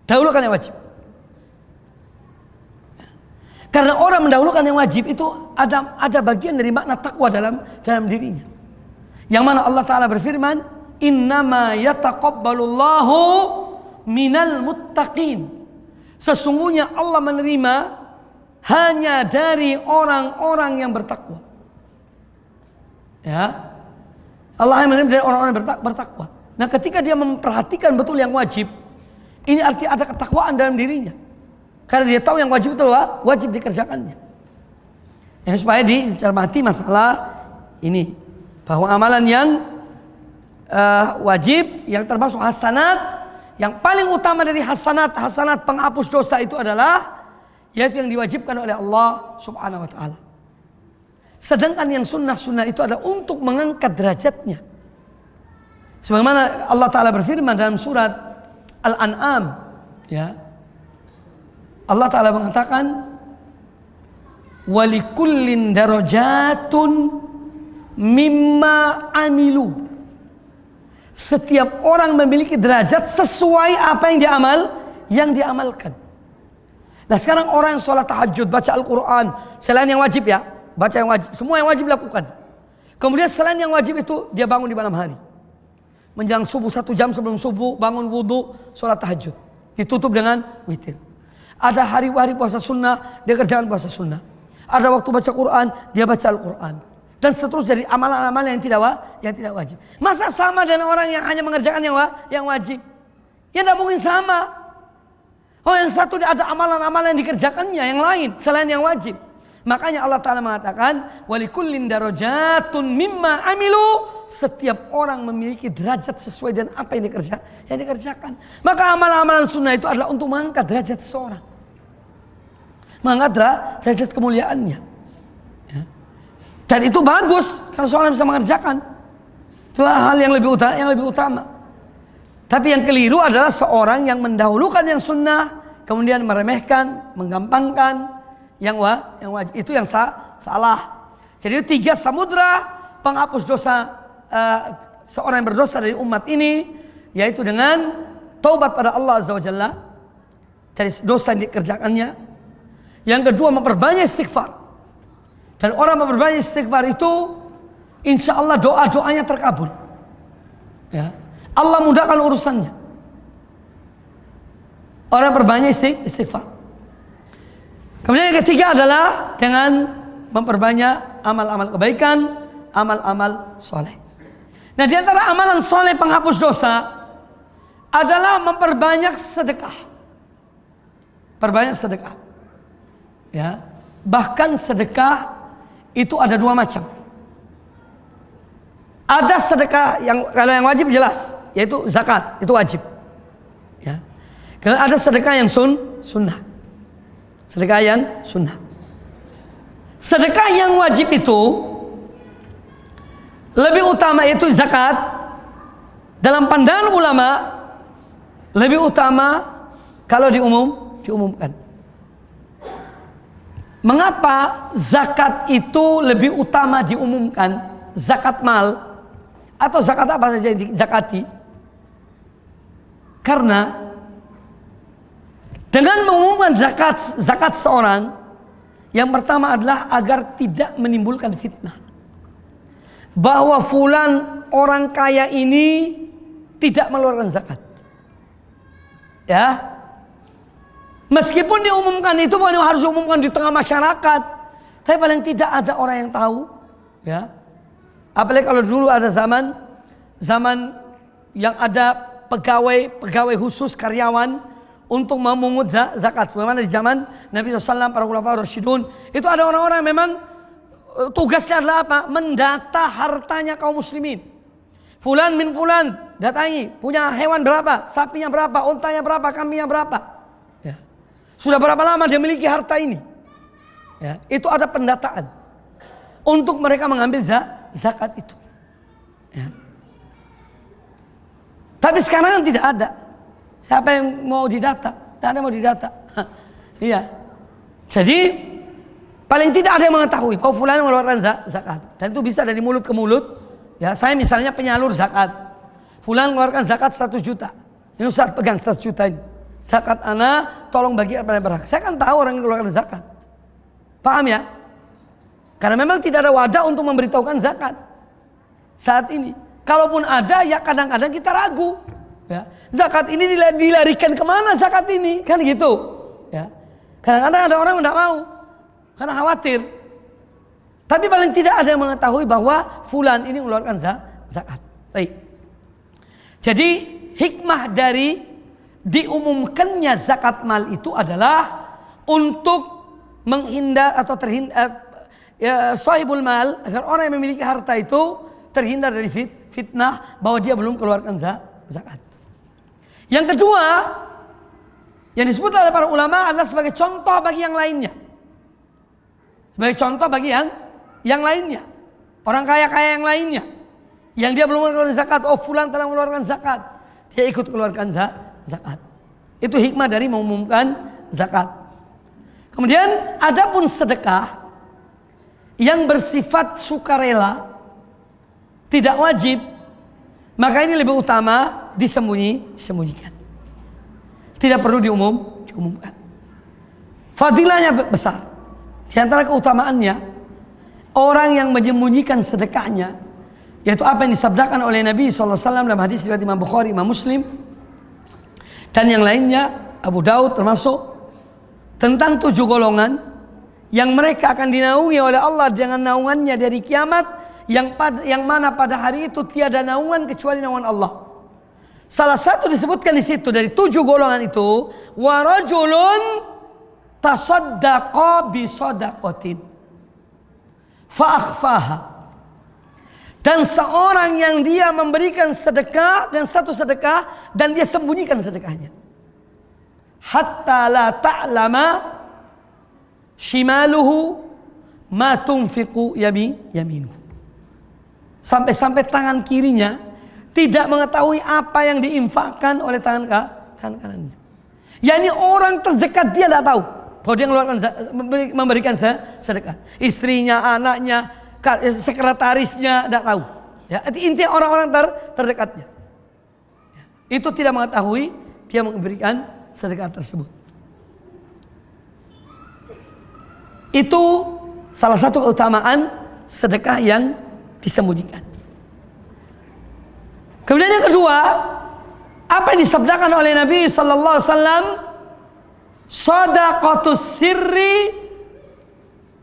Dahulukan yang wajib. Karena orang mendahulukan yang wajib itu ada bagian dari makna takwa dalam dirinya. Yang mana Allah Ta'ala berfirman, innama yataqabbalullahu minal muttaqin. Sesungguhnya Allah menerima hanya dari orang-orang yang bertakwa. Ya, Allah menerima dari orang-orang yang bertakwa. Nah, ketika dia memperhatikan betul yang wajib, ini arti ada ketakwaan dalam dirinya. Karena dia tahu yang wajib itu wajib dikerjakannya. Yang supaya dicermati masalah ini, bahwa amalan yang wajib yang termasuk hasanat, yang paling utama dari hasanat penghapus dosa itu adalah yaitu yang diwajibkan oleh Allah Subhanahu wa taala. Sedangkan yang sunnah itu adalah untuk mengangkat derajatnya. Sebagaimana Allah Ta'ala berfirman dalam surat Al-An'am, ya. Allah Ta'ala mengatakan, walikullin darajatun mimma amilu. Setiap orang memiliki derajat sesuai apa yang diamalkan. Nah, sekarang orang yang sholat tahajud, baca Al-Quran, selain yang wajib, ya, baca yang wajib, semua yang wajib lakukan. Kemudian selain yang wajib itu dia bangun di malam hari, menjelang subuh 1 jam sebelum subuh bangun wudu, sholat tahajud, ditutup dengan witir. Ada hari-hari puasa sunnah, dia kerjakan puasa sunnah. Ada waktu baca Quran, dia baca Al-Quran. Dan seterusnya dari amalan-amalan yang tidak wajib. Masa sama dengan orang yang hanya mengerjakan yang wajib? Ya tidak mungkin sama. Oh, yang satu ada amalan-amalan yang dikerjakannya, yang lain selain yang wajib. Makanya Allah Ta'ala mengatakan, walikullin darajatun mimma amilu. Setiap orang memiliki derajat sesuai dengan apa yang dikerjakan. Maka amalan-amalan sunnah itu adalah untuk mengangkat derajat seseorang, mengangkat derajat kemuliaannya, ya. Dan itu bagus kalau seorang bisa mengerjakan. Itu hal yang lebih utama. Tapi yang keliru adalah seorang yang mendahulukan yang sunnah, kemudian meremehkan, menggampangkan yang wajib. Itu yang salah. Jadi 3 samudra penghapus dosa seorang yang berdosa dari umat ini, yaitu dengan taubat pada Allah Azza wa Jalla dari dosa yang dikerjakannya. Yang kedua, memperbanyak istighfar. Dan orang memperbanyak istighfar itu, insya Allah doa-doanya terkabul, ya. Allah mudahkan urusannya. Orang berbanyak istighfar. Kemudian yang ketiga adalah dengan memperbanyak amal-amal kebaikan, amal-amal soleh. Nah, di antara amalan soleh penghapus dosa adalah memperbanyak sedekah. Perbanyak sedekah, ya. Bahkan sedekah itu ada dua macam. Ada sedekah yang kalau yang wajib jelas, yaitu zakat, itu wajib. Ya. Kalau ada sedekah yang sunnah. Sedekah yang sunnah. Sedekah yang wajib itu lebih utama, itu zakat. Dalam pandangan ulama lebih utama kalau diumumkan. Mengapa zakat itu lebih utama diumumkan? Zakat mal atau zakat apa saja yang dizakati? Karena dengan mengumumkan zakat seorang, yang pertama adalah agar tidak menimbulkan fitnah. Bahwa fulan orang kaya ini tidak mengeluarkan zakat. Ya. Meskipun diumumkan itu bukan harus diumumkan di tengah masyarakat, tapi paling tidak ada orang yang tahu, ya. Apalagi kalau dulu ada zaman yang ada pegawai khusus karyawan untuk memungut zakat. Bagaimana di zaman Nabi SAW, para ulama Rasyidun, itu ada orang-orang yang memang tugasnya adalah apa? Mendata hartanya kaum muslimin. Fulan min fulan, datangi, punya hewan berapa, sapinya berapa, untanya berapa, kambingnya berapa. Ya. Sudah berapa lama dia memiliki harta ini. Ya. Itu ada pendataan untuk mereka mengambil zakat itu. Ya. Tapi sekarang tidak ada. Siapa yang mau didata? Tidak ada yang mau didata. Iya. Jadi paling tidak ada yang mengetahui bahwa fulan mengeluarkan zakat. Dan itu bisa dari mulut ke mulut. Ya, saya misalnya penyalur zakat. Fulan mengeluarkan zakat 100 juta. Ini Ustaz pegang 100 juta ini. Zakat ana tolong bagi kepada berhak. Saya kan tahu orang yang mengeluarkan zakat. Paham ya? Karena memang tidak ada wadah untuk memberitahukan zakat saat ini. Kalaupun ada, ya kadang-kadang kita ragu. Ya. Zakat ini dilarikan kemana zakat ini? Kan gitu. Ya. Kadang-kadang ada orang yang tidak mau. Karena khawatir. Tapi paling tidak ada yang mengetahui bahwa fulan ini mengeluarkan zakat. Baik. Jadi hikmah dari diumumkannya zakat mal itu adalah untuk menghindar atau terhindar sahibul mal, agar orang yang memiliki harta itu terhindar dari fitnah bahwa dia belum keluarkan zakat. Yang kedua yang disebut oleh para ulama adalah sebagai contoh bagi yang lainnya. Sebagai contoh bagi yang lainnya. Orang kaya-kaya yang lainnya yang dia belum mengeluarkan zakat, oh fulan telah mengeluarkan zakat, dia ikut keluarkan zakat. Itu hikmah dari mengumumkan zakat. Kemudian adapun sedekah yang bersifat sukarela, tidak wajib, maka ini lebih utama disembunyikan. Tidak perlu diumumkan. Fadilahnya besar. Di antara keutamaannya, orang yang menyembunyikan sedekahnya, yaitu apa yang disabdakan oleh Nabi SAW dalam hadis riwayat Imam Bukhari, Imam Muslim, dan yang lainnya, Abu Daud termasuk, tentang 7 golongan yang mereka akan dinaungi oleh Allah dengan naungannya dari kiamat, yang mana pada hari itu tiada naungan kecuali naungan Allah. Salah satu disebutkan di situ dari 7 golongan itu, wa rajulun tasaddaqa bi shadaqatin fa akhfaha. Dan seorang yang dia memberikan sedekah dan satu sedekah dan dia sembunyikan sedekahnya. Hatta la ta'lama shimaluhu ma tunfiqu yaminuhu. Sampai-sampai tangan kirinya tidak mengetahui apa yang diinfakkan oleh tangan kanannya. Yani orang terdekat dia tidak tahu bahwa dia memberikan sedekah. Istrinya, anaknya, sekretarisnya tidak tahu. Ya, intinya orang-orang terdekatnya. Itu tidak mengetahui dia memberikan sedekah tersebut. Itu salah satu keutamaan sedekah yang disembunyikan. Kemudian yang kedua, apa yang disabdakan oleh Nabi sallallahu alaihi wasallam, shadaqatus sirri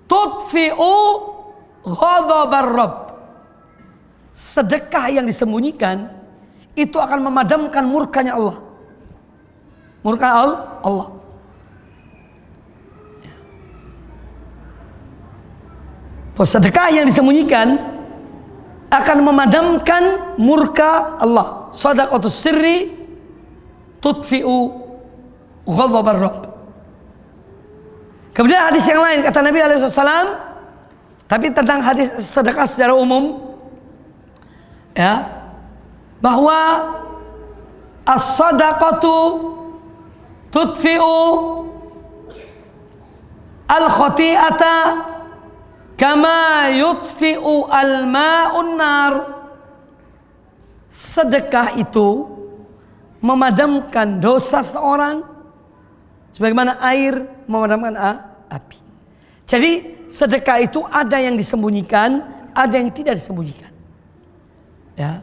tudfi'u ghadabar rabb. Sedekah yang disembunyikan itu akan memadamkan murkanya Allah. Murka Allah. Bahwa sedekah yang disembunyikan akan memadamkan murka Allah. Shadaqatus sirri tudfi'u ghadabar Rabb. Kemudian hadis yang lain kata Nabi SAW, tapi tentang hadis sedekah secara umum, ya, bahwa as-sadaqatu tudfi'u al-khati'ata kama yudfi'u al-ma'un nar. Sedekah itu memadamkan dosa seorang sebagaimana air memadamkan api. Jadi sedekah itu ada yang disembunyikan, ada yang tidak disembunyikan. Ya.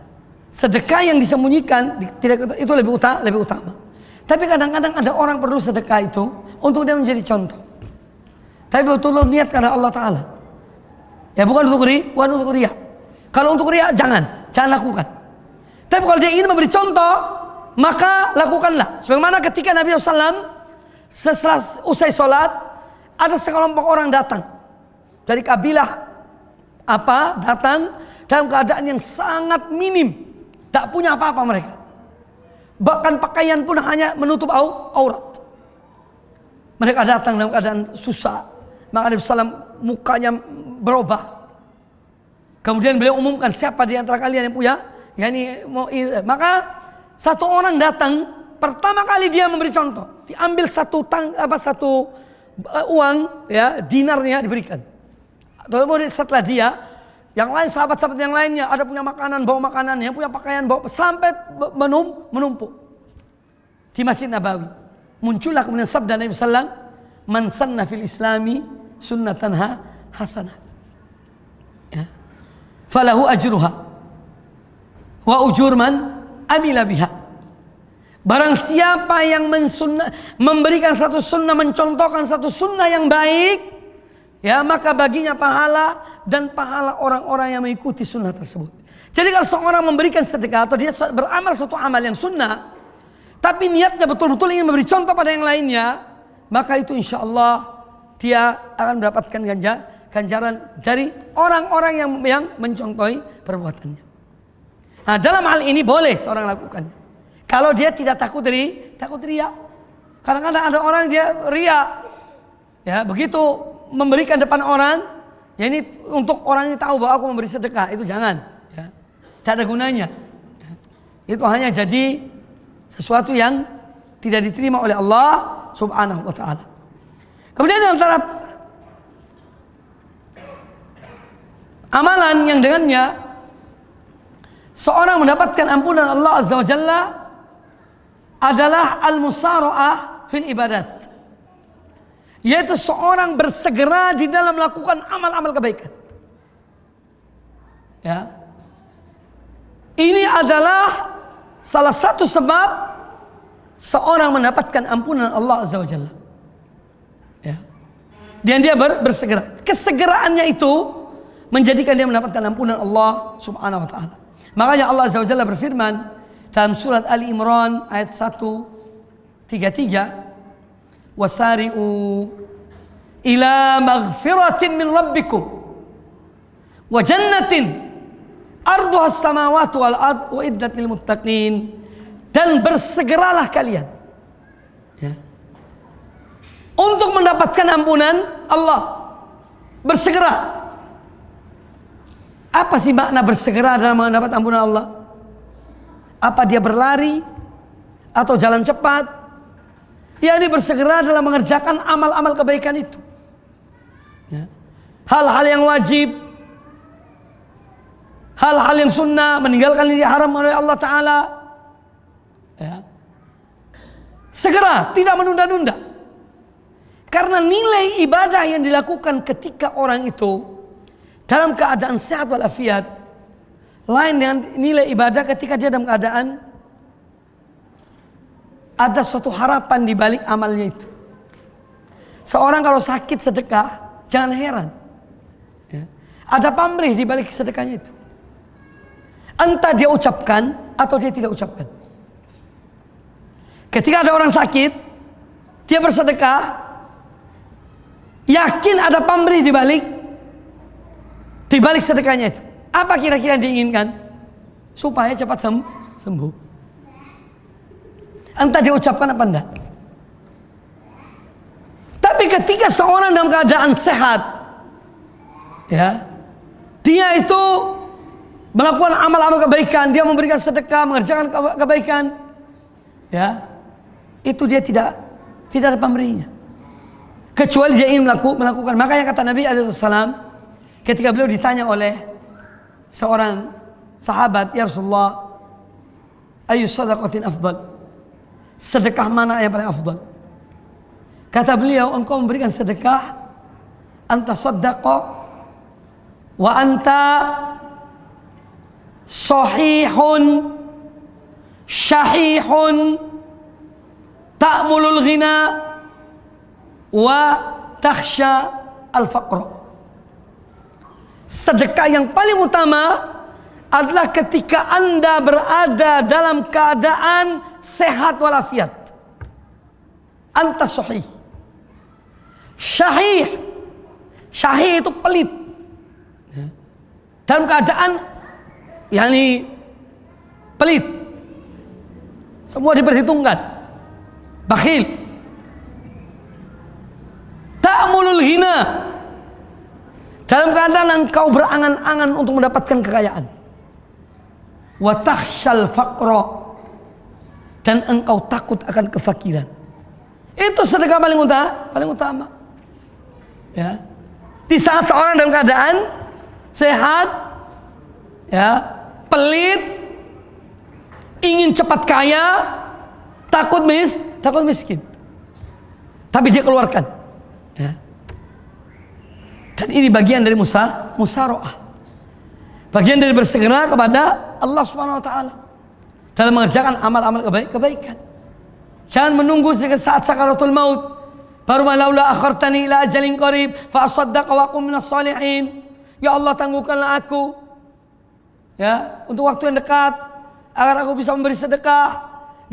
Sedekah yang disembunyikan itu lebih utama. Tapi kadang-kadang ada orang perlu sedekah itu untuk dia menjadi contoh. Tapi betul-betul niat karena Allah Ta'ala. Ya, bukan untuk riya. Kalau untuk riya jangan lakukan. Tapi kalau dia ingin memberi contoh, maka lakukanlah. Sebagaimana ketika Nabi SAW setelah usai sholat, ada sekelompok orang datang dari kabilah datang dalam keadaan yang sangat minim, tak punya apa-apa mereka. Bahkan pakaian pun hanya menutup aurat. Mereka datang dalam keadaan susah. Maka Nabi SAW mukanya berubah. Kemudian beliau umumkan, siapa di antara kalian yang punya, maka satu orang datang. Pertama kali dia memberi contoh, diambil satu uang, ya, dinarnya diberikan. Kemudian setelah dia, yang lain sahabat-sahabat yang lainnya ada punya makanan, bawa makanan, yang punya pakaian bawa, sampai menumpuk di Masjid Nabawi. Muncullah kemudian sabda Nabi SAW, man sanna fil islami sunnatan hasanah, ya, falahu ajruha wa ujur man amila biha. Barang siapa yang memberikan satu sunnah, mencontohkan satu sunnah yang baik, ya, maka baginya pahala dan pahala orang-orang yang mengikuti sunnah tersebut. Jadi kalau seorang memberikan sedekah atau dia beramal suatu amal yang sunnah, tapi niatnya betul-betul ingin memberi contoh pada yang lainnya, maka itu insya Allah dia akan mendapatkan ganjaran dari orang-orang yang mencontohi perbuatannya. Nah, dalam hal ini boleh seorang lakukannya. Kalau dia tidak takut riya. Kadang-kadang ada orang dia riya, ya, begitu memberikan depan orang, ya, ini untuk orang ini tahu bahwa aku memberi sedekah, itu jangan, ya, tidak ada gunanya, ya. Itu hanya jadi sesuatu yang tidak diterima oleh Allah Subhanahu wa Ta'ala. Kemudian antara amalan yang dengannya seorang mendapatkan ampunan Allah Azza wa Jalla adalah al-musara'ah fil ibadat, yaitu seorang bersegera di dalam melakukan amal-amal kebaikan. Ya. Ini adalah salah satu sebab seorang mendapatkan ampunan Allah Azza wa Jalla. Ya. Dan dia bersegera. Kesegeraannya itu menjadikan dia mendapatkan ampunan Allah Subhanahu wa Ta'ala. Makanya Allah Azza wa Jalla berfirman dalam surat Ali Imran ayat 133, wasari'u ila maghfiratin min rabbikum wa jannatin arduha as-samawati wal ard uiddat lil muttaqin, dan bersegeralah kalian, ya, untuk mendapatkan ampunan Allah. Bersegera. Apa sih makna bersegera dalam mendapat ampunan Allah? Apa dia berlari atau jalan cepat? Ya, ini bersegera dalam mengerjakan amal-amal kebaikan itu, ya. Hal-hal yang wajib, hal-hal yang sunnah, meninggalkan yang diharam oleh Allah Ta'ala, ya. Segera, tidak menunda-nunda. Karena nilai ibadah yang dilakukan ketika orang itu dalam keadaan sehat walafiat lain dengan nilai ibadah ketika dia dalam keadaan ada suatu harapan di balik amalnya itu. Seorang kalau sakit sedekah, jangan heran, ya, ada pamrih di balik sedekahnya itu. Entah dia ucapkan atau dia tidak ucapkan. Ketika ada orang sakit, dia bersedekah, yakin ada pamrih di balik Di balik sedekahnya itu, apa kira-kira diinginkan? Supaya cepat sembuh. Entah diucapkan apa enggak. Tapi ketika seorang dalam keadaan sehat, ya, dia itu melakukan amal-amal kebaikan, dia memberikan sedekah, mengerjakan kebaikan, ya, itu dia tidak ada pemberinya, kecuali dia ingin melakukan. Makanya kata Nabi SAW, ketika beliau ditanya oleh seorang sahabat, ya Rasulullah, ayu sadaqatin afdal, sedekah mana yang paling afdal? Kata beliau, engkau memberikan sedekah, anta saddaqa wa anta sahihun syahihun ta'mulul ghina wa takhsha al-faqra. Sedekah yang paling utama adalah ketika Anda berada dalam keadaan sehat walafiat. Anta sahih. Syahih. Syahih itu pelit. Dalam keadaan pelit. Semua diperhitungkan. Bakhil. Ta'mulul hina. Dalam keadaan engkau berangan-angan untuk mendapatkan kekayaan. Wa takhshal faqra. Dan engkau takut akan kefakiran. Itu sedekah paling utama. Ya. Di saat seorang dalam keadaan sehat, ya, pelit, ingin cepat kaya, takut miskin, tapi dia keluarkan, ya. Dan ini bagian dari musyaroah, bagian dari bersegera kepada Allah Subhanahu Wa Taala dalam mengerjakan amal-amal kebaikan. Jangan menunggu saat sakaratul maut baru laula akhartani ila ajalin qarib fa asaddaqa wa aqum minas shalihin. Ya Allah, tangguhkanlah aku, ya, untuk waktu yang dekat agar aku bisa memberi sedekah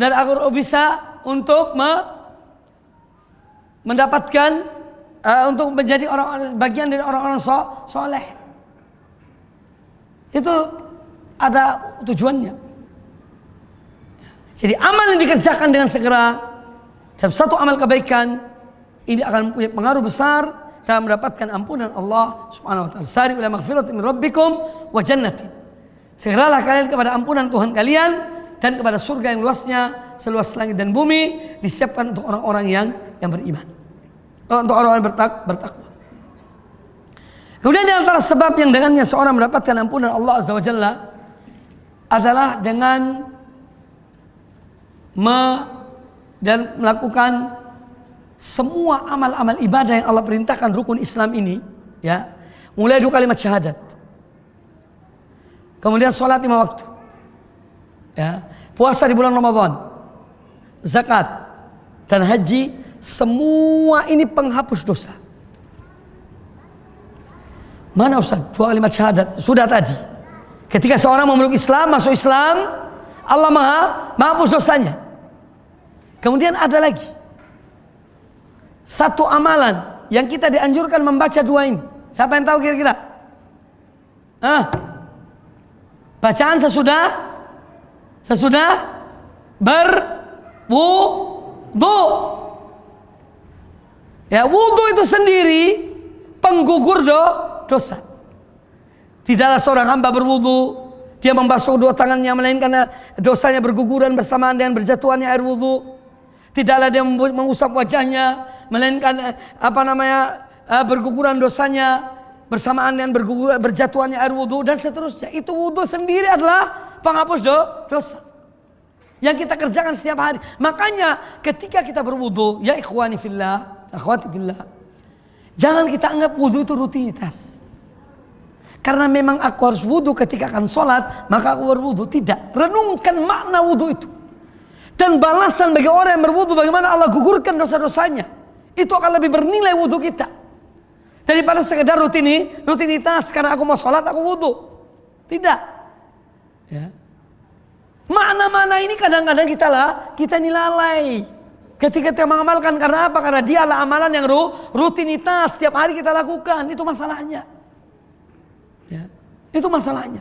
dan agar aku bisa untuk mendapatkan untuk menjadi bagian dari orang-orang soleh. Itu ada tujuannya. Jadi amal yang dikerjakan dengan segera dalam satu amal kebaikan ini akan punya pengaruh besar dalam mendapatkan ampunan Allah Subhanahu wa taala. Sari'u ila maghfiratin min rabbikum wa jannatin. Segeralah kalian kepada ampunan Tuhan kalian dan kepada surga yang luasnya seluas langit dan bumi, disiapkan untuk orang-orang yang beriman. Untuk orang-orang bertakwa. Kemudian di antara sebab yang dengannya seorang mendapatkan ampunan Allah Azza wa Jalla adalah dengan dan melakukan semua amal-amal ibadah yang Allah perintahkan rukun Islam ini, ya, mulai dari kalimat syahadat, kemudian sholat 5 waktu, ya, puasa di bulan Ramadan, zakat dan haji, semua ini penghapus dosa. Mana Ustaz? 2 kalimat syahadat sudah tadi. Ketika seorang memeluk Islam, masuk Islam, Allah menghapus dosanya. Kemudian ada lagi satu amalan yang kita dianjurkan membaca 2 ini. Siapa yang tahu kira-kira? Bacaan sesudah berwudu. Ya, wudu itu sendiri penggugur dosa. Tidaklah seorang hamba berwudu dia membasuh 2 tangannya melainkan dosanya berguguran bersamaan dengan berjatuhannya air wudu. Tidaklah dia mengusap wajahnya melainkan berguguran dosanya bersamaan dengan berjatuhannya air wudu dan seterusnya. Itu wudu sendiri adalah penghapus dosa yang kita kerjakan setiap hari. Makanya ketika kita berwudu, ya ikhwani fillah, akhwati fillah, jangan kita anggap wudu itu rutinitas. Karena memang aku harus wudu ketika akan sholat, maka aku berwudu. Tidak. Renungkan makna wudu itu. Dan balasan bagi orang yang berwudu, bagaimana Allah gugurkan dosa-dosanya. Itu akan lebih bernilai wudu kita. Daripada sekedar rutinitas, karena aku mau sholat, aku wudu. Tidak. Ya. Makna-makna ini kadang-kadang kita nilalai. Ketika kita mengamalkan, karena apa? Karena dialah amalan yang rutinitas, setiap hari kita lakukan. Itu masalahnya. Ya. Itu masalahnya.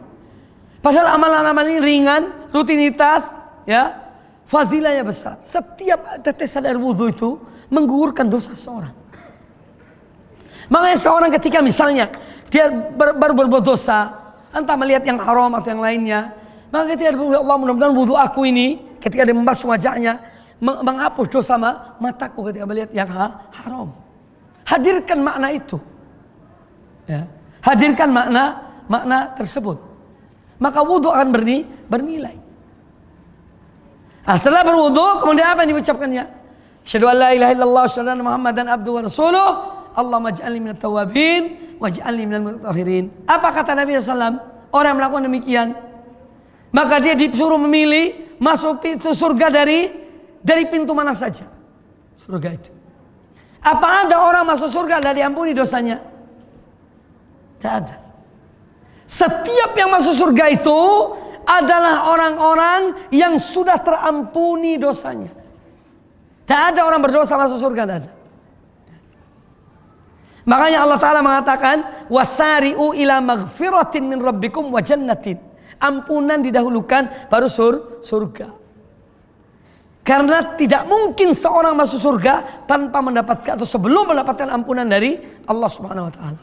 Padahal amalan-amalan ini ringan, rutinitas, ya, fadilahnya besar. Setiap tetesan air wudhu itu menggugurkan dosa seorang. Makanya seorang ketika misalnya dia baru berbuat dosa, entah melihat yang haram atau yang lainnya, maka ketika dia berdoa, Allah mudah-mudahan wudhu aku ini, ketika dia membasuh wajahnya, menghapus dosa mataku ketika melihat yang haram. Hadirkan makna itu, ya. Hadirkan makna tersebut. Maka wudhu akan bernilai. Setelah berwudhu, kemudian apa yang diucapkannya? Asyhadu an la ilaha illallah, asyhadu anna Muhammadan abduhu wa rasuluh. Allahumma ij'alni minat tawwabin waj'alni minal mutatahhirin. Apa kata Nabi SAW? Orang yang melakukan demikian, maka dia disuruh memilih masuk pintu surga dari pintu mana saja. Surga itu. Apa ada orang masuk surga dan diampuni dosanya? Tidak ada. Setiap yang masuk surga itu adalah orang-orang yang sudah terampuni dosanya. Tak ada orang berdosa masuk surga, tidak ada. Makanya Allah Ta'ala mengatakan, wasari'u ila maghfiratin min rabbikum wa jannatin. Ampunan didahulukan baru surga. Karena tidak mungkin seorang masuk surga tanpa mendapatkan atau sebelum mendapatkan ampunan dari Allah Subhanahu wa Ta'ala.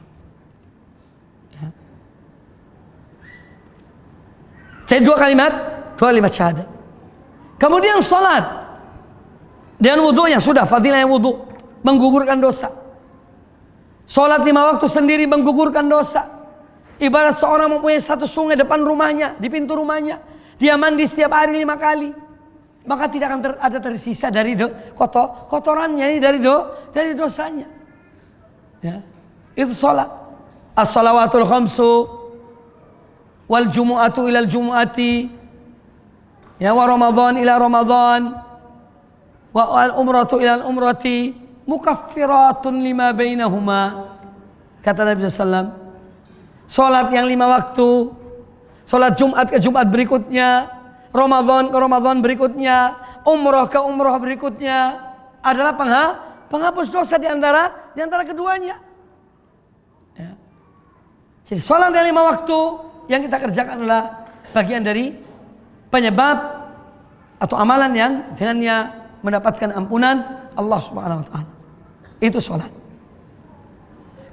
Jadi dua kalimat syahadat. Kemudian salat dengan wudhunya sudah fadilahnya wudhu menggugurkan dosa. Salat 5 waktu sendiri menggugurkan dosa. Ibarat seorang mempunyai satu sungai depan rumahnya, di pintu rumahnya, dia mandi setiap hari 5 kali, maka tidak akan ada tersisa dari kotorannya ini dari dosanya. Ya. Itu salat. As-salawatul khamsu wal jumu'atu ilal jumu'ati, ya, wa ramadhan ila ramadhan, wa al umratu ilal umrati mukaffiratun lima bainahuma. Kata Nabi SAW, salat yang 5 waktu, salat Jumat ke Jumat berikutnya, Ramadhan ke Ramadhan berikutnya, umrah ke umrah berikutnya adalah penghapus dosa di antara keduanya. Ya. Jadi salat yang 5 waktu yang kita kerjakan adalah bagian dari penyebab atau amalan yang dengannya mendapatkan ampunan Allah Subhanahu wa Ta'ala. Itu sholat.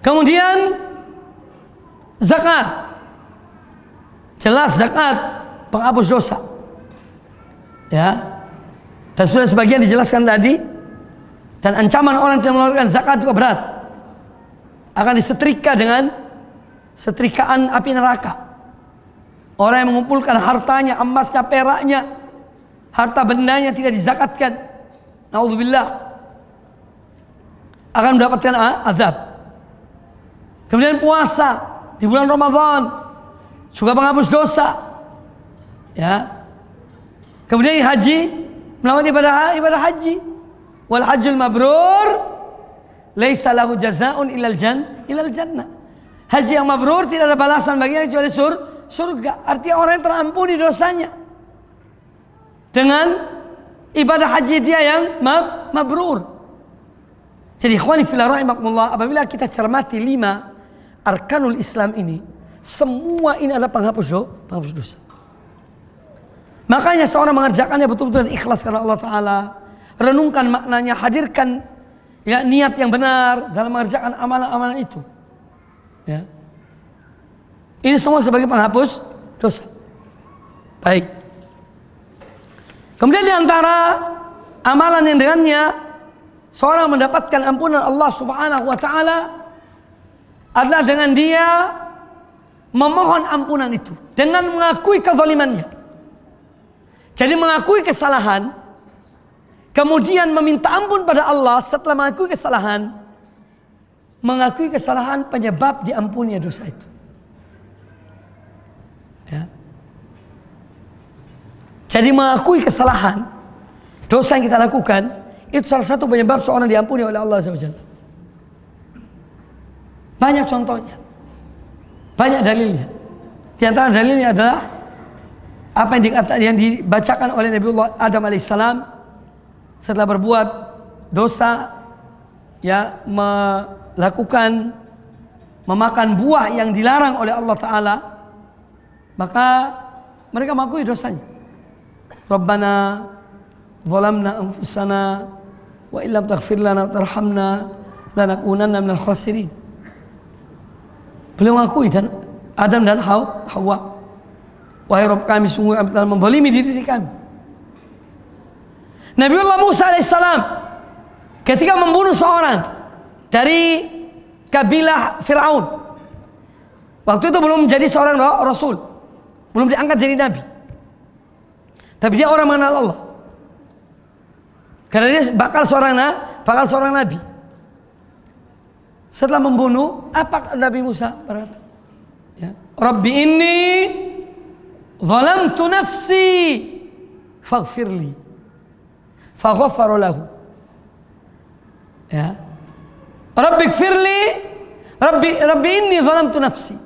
Kemudian zakat. Jelas zakat penghapus dosa. Ya. Dan sudah sebagian dijelaskan tadi. Dan ancaman orang yang mengeluarkan zakat juga berat. Akan disetrika dengan setrikaan api neraka. Orang yang mengumpulkan hartanya, emasnya, peraknya, harta bendanya tidak dizakatkan, naudzubillah, akan mendapatkan azab. Kemudian puasa di bulan Ramadan juga penghapus dosa. Ya. Kemudian haji, melakukan ibadah haji. Wal hajjul mabrur laisa lahu jazaa'un ilal jannah. Haji yang mabrur tidak ada balasan baginya kecuali surga. Artinya orang yang terampuni dosanya dengan ibadah haji dia yang mabrur. Jadi ikhwani fillah rahimakumullah, apabila kita cermati 5 arkanul Islam ini, semua ini adalah penghapus dosa. Makanya seorang mengerjakannya betul-betul dengan ikhlas karena Allah Ta'ala, renungkan maknanya, hadirkan ya niat yang benar dalam mengerjakan amalan-amalan itu. Ya. Ini semua sebagai penghapus dosa. Baik. Kemudian di antara amalan yang dengannya seorang mendapatkan ampunan Allah Subhanahu wa Ta'ala adalah dengan dia memohon ampunan itu dengan mengakui kezalimannya. Jadi mengakui kesalahan, kemudian meminta ampun pada Allah setelah mengakui kesalahan penyebab diampuninya dosa itu. Ya. Jadi mengakui kesalahan dosa yang kita lakukan itu salah satu penyebab seorang diampuni oleh Allah SWT. Banyak contohnya, banyak dalilnya. Di antara dalilnya adalah apa yang dibacakan oleh Nabiullah Adam alaihissalam setelah berbuat dosa, ya, melakukan memakan buah yang dilarang oleh Allah Ta'ala, maka mereka mengakui dosanya. Rabbana zalamna anfusana wa illam taghfir lana tarhamna lanakunanna minal khasirin. Beliau mengakui, dan Adam dan Hawa, wahai Rabb kami, sungguh kami telah menzalimi diri kami. Nabiullah Musa alaihissalam ketika membunuh seorang dari kabilah Fir'aun, waktu itu belum menjadi seorang rasul, belum diangkat jadi nabi, tapi dia orang mengenal Allah, karena dia bakal seorang nabi. Setelah membunuh, apa Nabi Musa berkata? Ya, Rabbi inni zalamtu nafsi faghfirli, faghfara lahu. Ya, Rabbi ighfirli, Rabbi inni zalamtu nafsi.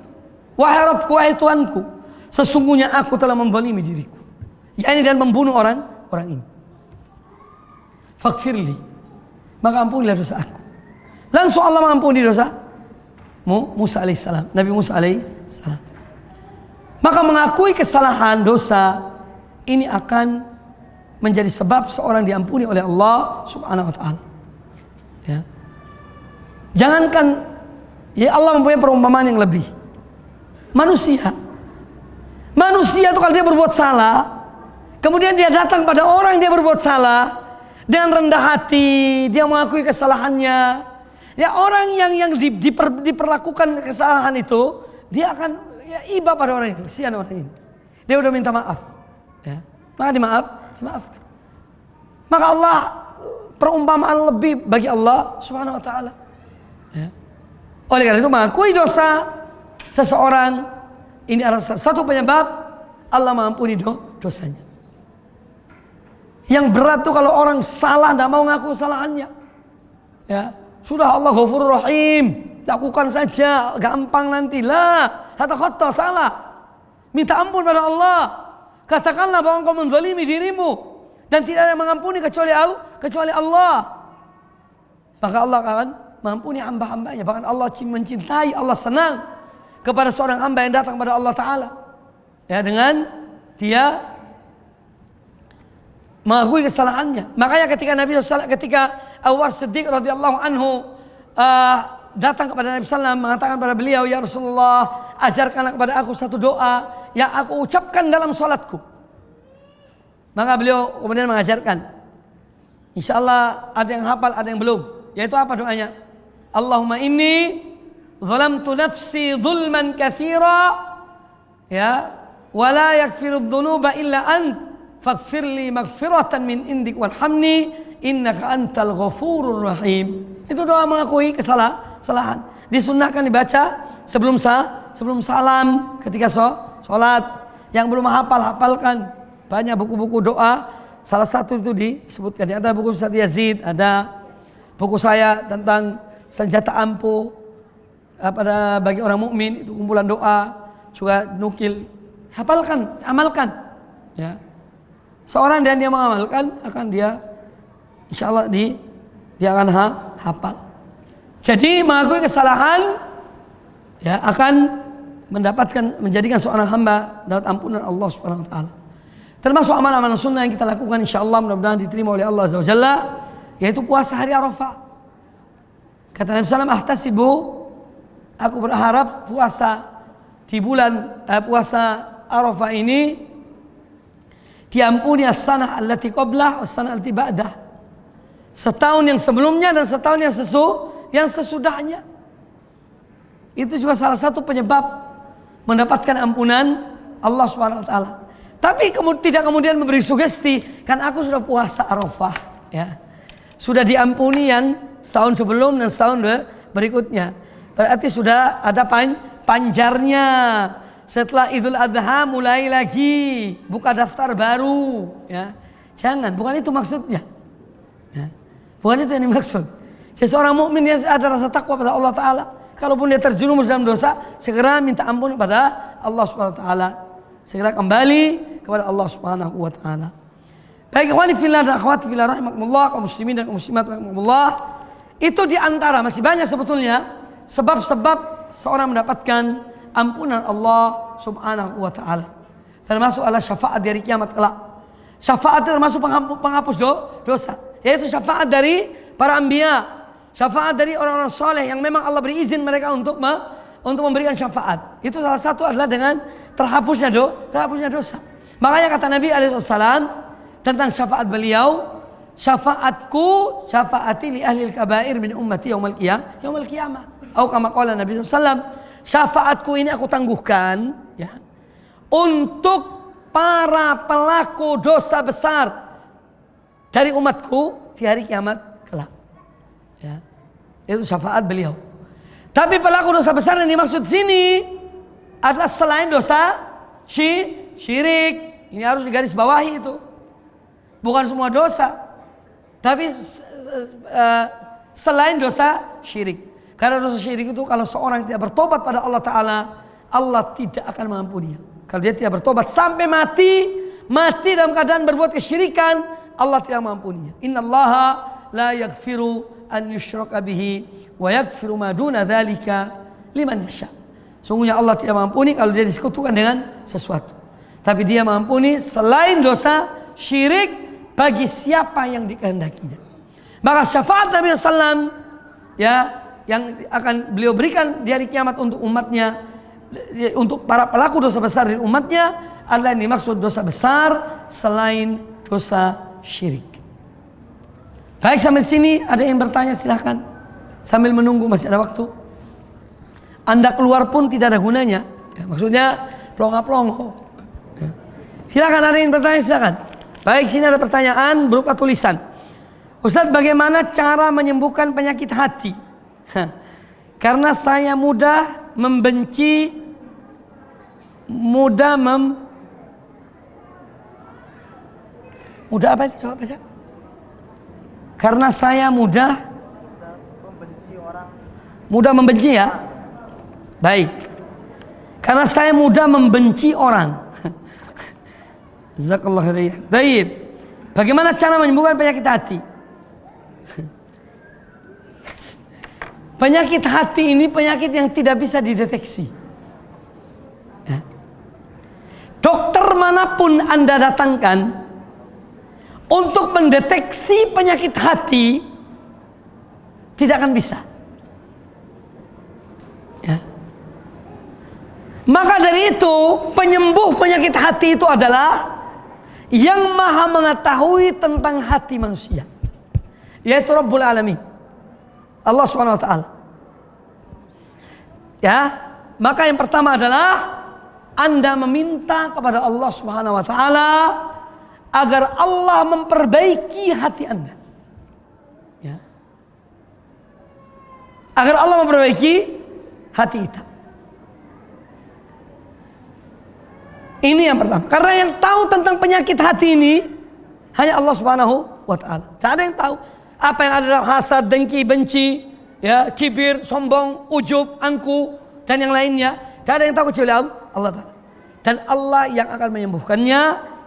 Wahai Rabbku, wahai Tuhanku, sesungguhnya aku telah menzalimi diriku, yakni dan membunuh orang ini. Faghfirli, maka ampunilah dosa aku. Langsung Allah mengampuni dosa Musa alaihissalam, Nabi Musa alaihissalam. Maka mengakui kesalahan, dosa ini akan menjadi sebab seorang diampuni oleh Allah Subhanahu wa taala. Ya. Jangankan ya, Allah mempunyai perumpamaan yang lebih. Manusia itu kalau dia berbuat salah, kemudian dia datang pada orang yang dia berbuat salah dengan rendah hati, dia mengakui kesalahannya. Ya, orang yang diperlakukan kesalahan itu, dia akan iba pada orang itu, kesian orang ini. Dia udah minta maaf, ya, maka dimaafkan. Maka Allah, perumpamaan lebih bagi Allah Subhanahu wa taala. Ya. Oleh karena itu mengakui dosa seseorang ini adalah satu penyebab Allah mengampuni dosanya. Yang berat tuh kalau orang salah tidak mau ngaku kesalahannya. Ya. Sudah, Allah Ghafurur Rahim, lakukan saja, gampang nantilah. Kata salah, minta ampun pada Allah. Katakanlah bahwa engkau menzalimi dirimu dan tidak ada yang mengampuni kecuali Allah. Maka Allah akan mengampuni hamba-hambanya. Bahkan Allah mencintai, Allah senang kepada seorang hamba yang datang pada Allah Ta'ala, ya, dengan dia mengakui kesalahannya. Makanya ketika Abu Bakar Siddiq radhiyallahu anhu datang kepada Nabi SAW, mengatakan kepada beliau, ya Rasulullah, ajarkanlah kepada aku satu doa yang aku ucapkan dalam sholatku. Maka beliau kemudian mengajarkan. Insyaallah ada yang hafal, ada yang belum. Yaitu apa doanya? Allahumma inni zalamtu nafsi zulman katsira, ya, wa la yaghfiru dzunuba illa ant, faghfirli maghfiratan min indik warhamni innaka antal ghafurur rahim. Itu doa mengakui kesalahan. Disunnahkan dibaca sebelum salam ketika sholat. Yang belum hafalkan. Banyak buku-buku doa. Salah satu itu disebutkan. Ada buku Ustaz Yazid, ada buku saya tentang senjata ampuh pada bagi orang mukmin, itu kumpulan doa, juga nukil. Hafalkan, amalkan. Ya. Seorang dan dia mengamalkan, akan dia insyaallah dia akan hafal. Jadi mengakui kesalahan, ya, akan menjadikan seorang hamba dapat ampunan Allah Subhanahu wa taala. Termasuk amal-amal sunnah yang kita lakukan insyaallah mudah-mudahan diterima oleh Allah Azza wa Jalla, yaitu puasa hari Arafah. Kata Nabi sallallahu alaihi wasallam, aku berharap puasa di bulan puasa Arafah ini diampuni as-sanah allati qablah was-sanah allati ba'dah. Setahun yang sebelumnya dan setahun yang sesudahnya. Itu juga salah satu penyebab mendapatkan ampunan Allah Subhanahu wa taala. Tapi tidak kemudian memberi sugesti, kan aku sudah puasa Arafah, ya. Sudah diampuni yang setahun sebelum dan setahun berikutnya. Berarti sudah ada panjarnya. Setelah Idul Adha mulai lagi buka daftar baru, ya. Jangan, bukan itu maksudnya. Ya. Bukan itu yang dimaksud. Seorang mukmin yang ada rasa takwa pada Allah Ta'ala, kalaupun dia terjerumus dalam dosa, segera minta ampun kepada Allah Subhanahu Wa Ta'ala, segera kembali kepada Allah Subhanahu Wa Ta'ala. Baik ikhwani fillah dan akhwati fillah rahimakumullah, kaum muslimin dan kaum muslimat rahimakumullah, itu diantara masih banyak sebetulnya sebab-sebab seorang mendapatkan ampunan Allah Subhanahu wa taala. Termasuk adalah syafaat dari kiamat kelak. Syafaat termasuk penghapus dosa, yaitu syafaat dari para anbiya, syafaat dari orang-orang soleh yang memang Allah beri izin mereka untuk memberikan syafaat. Itu salah satu adalah dengan terhapusnya dosa. Makanya kata Nabi alaihissalam tentang syafaat beliau, syafaatku syafaati li ahli kabair min ummati yaumil qiyamah. Atau kama qala Nabi sallallahu, syafaatku ini aku tangguhkan ya untuk para pelaku dosa besar dari umatku di hari kiamat kelak. Ya. Itu syafaat beliau. Tapi pelaku dosa besar yang dimaksud sini adalah selain dosa syirik. Ini harus digarisbawahi itu. Bukan semua dosa, tapi selain dosa syirik. Karena dosa syirik itu kalau seorang tidak bertobat pada Allah Ta'ala, Allah tidak akan mengampuninya. Kalau dia tidak bertobat sampai mati dalam keadaan berbuat kesyirikan, Allah tidak mengampuninya. Innallaha la yaghfiru an yushraka bihi wa yaghfiru ma duna dzalika liman yasha. Sungguhnya Allah tidak mengampuni kalau dia disekutukan dengan sesuatu. Tapi dia mengampuni selain dosa syirik bagi siapa yang dikehendakinya. Maka syafaat Nabi SAW ya, yang akan beliau berikan di hari kiamat untuk umatnya, untuk para pelaku dosa besar dari umatnya adalah yang dimaksud dosa besar selain dosa syirik. Baik, sampai sini ada yang bertanya silahkan. Sambil menunggu masih ada waktu. Anda keluar pun tidak ada gunanya. Ya, maksudnya plongo-plongo. Ya. Silahkan, ada yang bertanya silahkan. Baik, sini ada pertanyaan berupa tulisan. Ustaz, bagaimana cara menyembuhkan penyakit hati? Karena saya mudah membenci, mudah apa? Coba baca. Karena saya mudah membenci orang. Mudah membenci ya? Baik. Karena saya mudah membenci orang. Jazakallah khairan. Baik. Bagaimana cara menyembuhkan penyakit hati? Penyakit hati ini penyakit yang tidak bisa dideteksi. Ya. Dokter manapun Anda datangkan untuk mendeteksi penyakit hati tidak akan bisa. Ya. Maka dari itu penyembuh penyakit hati itu adalah yang maha mengetahui tentang hati manusia, yaitu Rabbul Alamin, Allah Subhanahu wa taala. Ya, maka yang pertama adalah Anda meminta kepada Allah Subhanahu wa taala agar Allah memperbaiki hati Anda. Ya. Agar Allah memperbaiki hati kita. Ini yang pertama. Karena yang tahu tentang penyakit hati ini hanya Allah Subhanahu wa taala. Tak ada yang tahu apa yang ada dalam hasad, dengki, benci, ya, kibir, sombong, ujub, angku dan yang lainnya. Tak ada yang tahu kecuali Allah Ta'ala. Dan Allah yang akan menyembuhkannya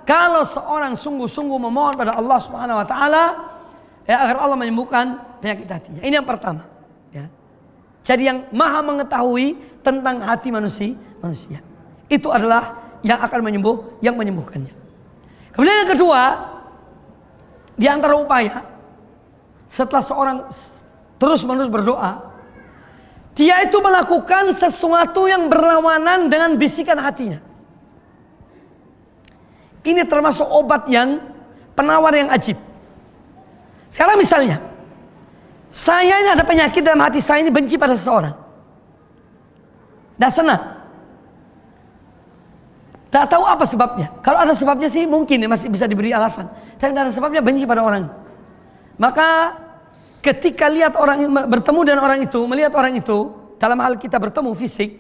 kalau seorang sungguh-sungguh memohon pada Allah Subhanahu wa taala ya, agar Allah menyembuhkan penyakit hatinya. Ini yang pertama, ya. Jadi yang maha mengetahui tentang hati manusia. Itu adalah yang akan menyembuhkannya. Kemudian yang kedua, di antara upaya setelah seorang terus-menerus berdoa, dia itu melakukan sesuatu yang berlawanan dengan bisikan hatinya. Ini termasuk obat yang penawar yang ajib. Sekarang misalnya, saya ini ada penyakit dalam hati saya ini, benci pada seseorang. Tidak senang. Tak tahu apa sebabnya. Kalau ada sebabnya sih mungkin ya masih bisa diberi alasan. Tapi tidak ada sebabnya, benci pada orang. Maka ketika lihat orang bertemu dengan orang itu, melihat orang itu, dalam hal kita bertemu fisik,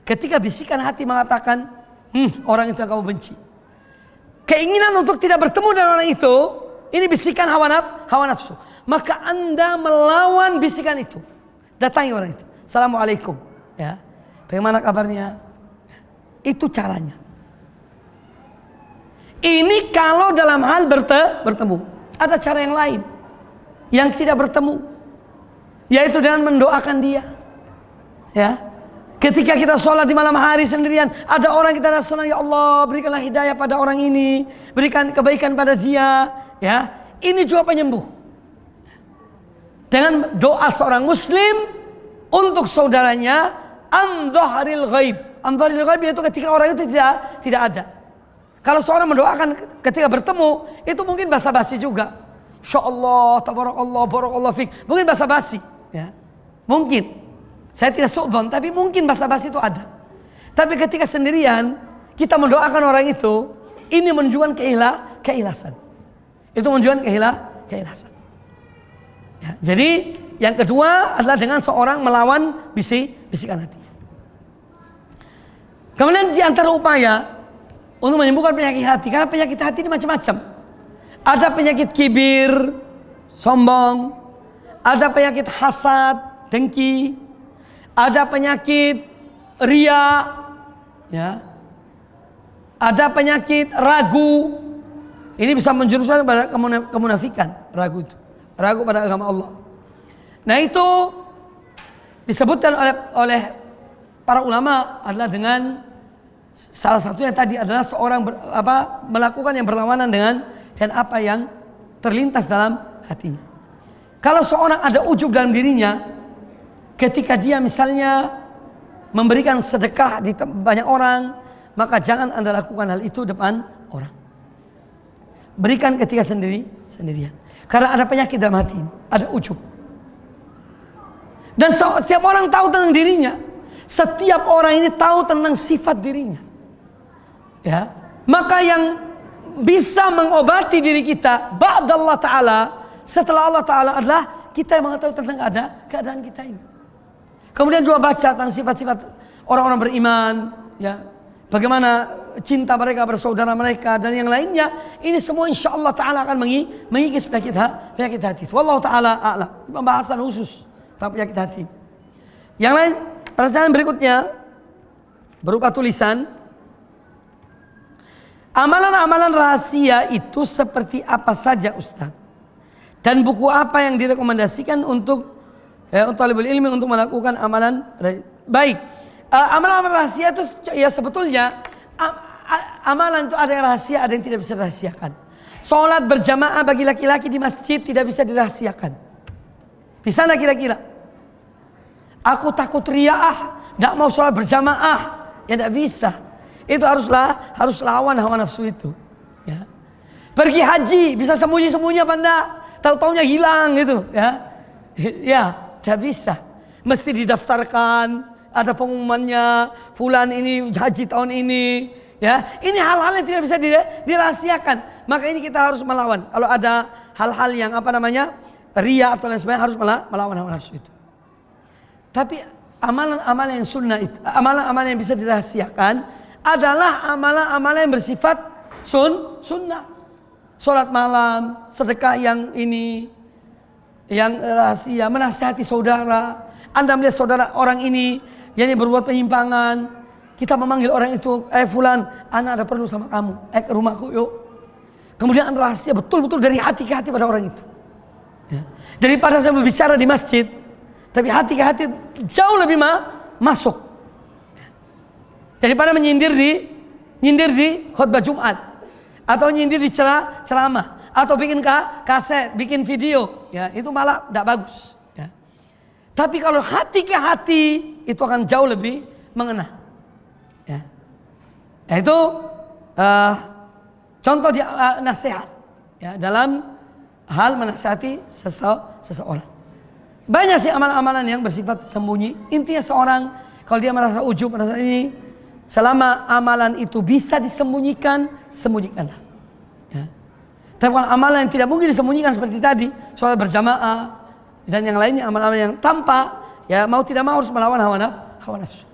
ketika bisikan hati mengatakan, orang itu yang kamu benci. Keinginan untuk tidak bertemu dengan orang itu, ini bisikan hawa nafsu. Maka Anda melawan bisikan itu. Datangi orang itu. Assalamualaikum. Ya, bagaimana kabarnya? Itu caranya. Ini kalau dalam hal bertemu. Ada cara yang lain yang tidak bertemu, yaitu dengan mendoakan dia. Ya. Ketika kita sholat di malam hari sendirian, ada orang kita rasa senang, ya Allah berikanlah hidayah pada orang ini, berikan kebaikan pada dia. Ya, ini juga penyembuh. Dengan doa seorang muslim untuk saudaranya, an dhahril ghaib. An dhahril ghaib itu ketika orang itu tidak ada. Kalau seorang mendoakan ketika bertemu, itu mungkin basa-basi juga. Insyaallah, tabarakallah, barakallahu fik. Mungkin basa-basi, ya. Mungkin. Saya tidak suudzon, tapi mungkin basa-basi itu ada. Tapi ketika sendirian, kita mendoakan orang itu, ini menunjukkan keikhlasan. Itu menunjukkan keikhlasan. Ya, jadi yang kedua adalah dengan seorang melawan bisikan hatinya. Kemudian di antara upaya untuk menyembuhkan penyakit hati, karena penyakit hati ini macam-macam. Ada penyakit kibir, sombong, ada penyakit hasad, dengki, ada penyakit ria, ya. Ada penyakit ragu. Ini bisa menjuruskan pada kemunafikan, ragu itu. Ragu pada agama Allah. Nah, itu disebutkan oleh para ulama adalah dengan salah satunya tadi adalah seorang melakukan yang berlawanan dengan dan apa yang terlintas dalam hatinya. Kalau seorang ada ujub dalam dirinya, ketika dia misalnya memberikan sedekah di banyak orang, maka jangan Anda lakukan hal itu depan orang. Berikan ketika sendirian. Karena ada penyakit dalam hati ini, ada ujub. Dan setiap orang tahu tentang dirinya. Setiap orang ini tahu tentang sifat dirinya. Ya, maka yang bisa mengobati diri kita ba'dallah Ta'ala, setelah Allah Ta'ala adalah kita yang mengetahui tentang keadaan kita ini. Kemudian juga baca tentang sifat-sifat orang-orang beriman, ya. Bagaimana cinta mereka bersaudara mereka dan yang lainnya. Ini semua insyaallah taala akan mengikis penyakit hati. Wallahu taala a'lam. Pembahasan khusus tentang penyakit hati. Yang lain, pertanyaan berikutnya berupa tulisan. Amalan-amalan rahasia itu seperti apa saja, Ustaz? Dan buku apa yang direkomendasikan untuk talibul ilmi untuk melakukan amalan baik? Amalan rahasia itu ya sebetulnya amalan itu ada yang rahasia, ada yang tidak bisa dirahasiakan. Sholat berjamaah bagi laki-laki di masjid tidak bisa dirahasiakan. Bisa nggak kira-kira? Aku takut riak, tidak mau sholat berjamaah, ya tidak bisa. Itu harus lawan hawa nafsu itu. Ya. Pergi haji bisa sembunyi-sembunyi apa enggak? Tahu-taunya hilang gitu, ya. Ya, tidak bisa. Mesti didaftarkan. Ada pengumumannya, fulan ini haji tahun ini, ya. Ini hal-hal yang tidak bisa dirahasiakan. Maka ini kita harus melawan. Kalau ada hal-hal yang ria atau lain sebagainya, harus melawan hawa nafsu itu. Tapi amalan-amalan yang sunnah itu, amalan-amalan yang bisa dirahasiakan adalah amalan-amalan yang bersifat sunnah. Salat malam, sedekah yang ini, yang rahasia, menasihati saudara. Anda melihat saudara orang ini yang berbuat penyimpangan, kita memanggil orang itu, fulan, ana ada perlu sama kamu, ke rumahku yuk. Kemudian rahasia betul-betul dari hati ke hati pada orang itu. Ya. Daripada saya berbicara di masjid, tapi hati ke hati jauh lebih masuk. Daripada menyindir di khutbah Jumat, atau nyindir di ceramah, atau bikin kaset, bikin video, ya itu malah tidak bagus. Ya. Tapi kalau hati ke hati itu akan jauh lebih mengena. Ya. Itu contoh nasihat, ya, dalam hal menasihati seseorang. Banyak sih amalan-amalan yang bersifat sembunyi. Intinya seorang kalau dia merasa ujub, merasa ini, selama amalan itu bisa disembunyikan, sembunyikanlah. Ya. Tapi kalau amalan yang tidak mungkin disembunyikan seperti tadi, sholat berjamaah dan yang lainnya, amalan-amalan yang tampak, ya mau tidak mau harus melawan hawa nafsu.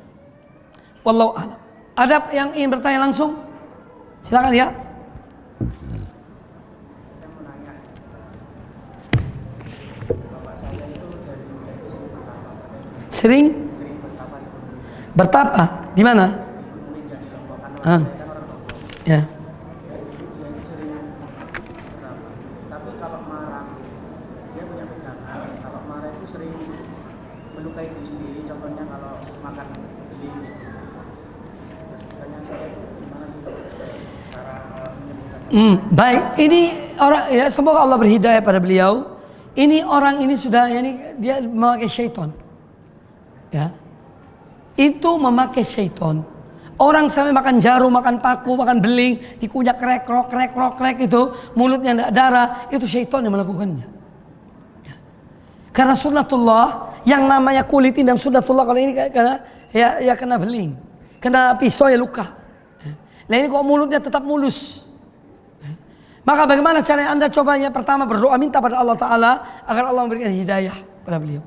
Wallahu a'lam. Ada yang ingin bertanya langsung? Silakan ya. Sering bertapa di mana? Ya. Tapi kalau marah, dia punya pegangan. Kalau marah itu sering melukai diri sendiri. Contohnya kalau Baik, ini orang ya, semoga Allah berhidayah pada beliau. Ini orang ini sudah dia memakai syaitan. Ya. Itu memakai syaitan. Orang sampai makan jarum, makan paku, makan beling, dikunyah krek itu, mulutnya tidak darah, itu syaitan yang melakukannya. Ya. Karena sunnatullah yang namanya kulit ini dan sunnatullah kalau ini karena ya kena beling, kena pisau ya luka. Nah ini kok mulutnya tetap mulus. Maka bagaimana caranya Anda cobanya? Pertama berdoa minta pada Allah Ta'ala agar Allah memberikan hidayah pada beliau.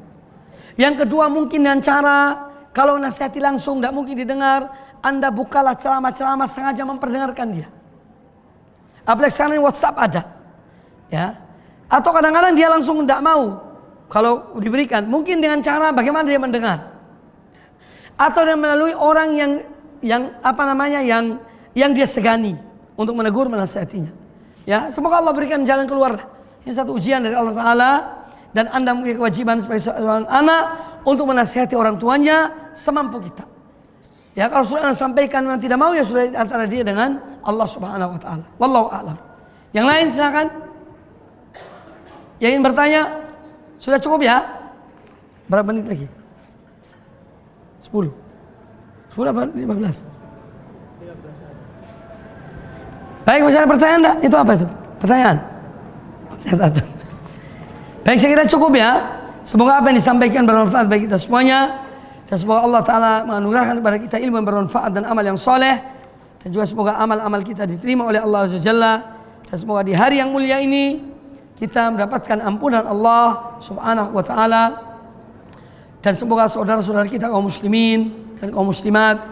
Yang kedua mungkin dengan cara kalau nasihati langsung tidak mungkin didengar, Anda bukalah ceramah-ceramah sengaja memperdengarkan dia. Apalagi sekarang WhatsApp ada, ya. Atau kadang-kadang dia langsung tidak mau kalau diberikan. Mungkin dengan cara bagaimana dia mendengar. Atau dia melalui orang yang dia segani untuk menegur menasihatinya. Ya, semoga Allah berikan jalan keluar. Ini satu ujian dari Allah Ta'ala. Dan Anda memiliki kewajiban sebagai seorang anak untuk menasihati orang tuanya semampu kita. Ya, kalau sudah Anda sampaikan dan tidak mau, ya sudah antara dia dengan Allah Subhanahu Wa Ta'ala. Wallahu a'lam. Yang lain silakan. Yang ingin bertanya, sudah cukup ya? Berapa menit lagi? 10 apa? 15? Baik, masih ada pertanyaan enggak? Itu apa itu? Pertanyaan? Baik, saya kira cukup ya. Semoga apa yang disampaikan bermanfaat bagi kita semuanya. Dan semoga Allah Ta'ala menganugerahkan kepada kita ilmu yang bermanfaat dan amal yang soleh. Dan juga semoga amal-amal kita diterima oleh Allah Azza wa Jalla. Dan semoga di hari yang mulia ini kita mendapatkan ampunan Allah Subhanahu wa Ta'ala. Dan semoga saudara-saudara kita kaum muslimin dan kaum muslimat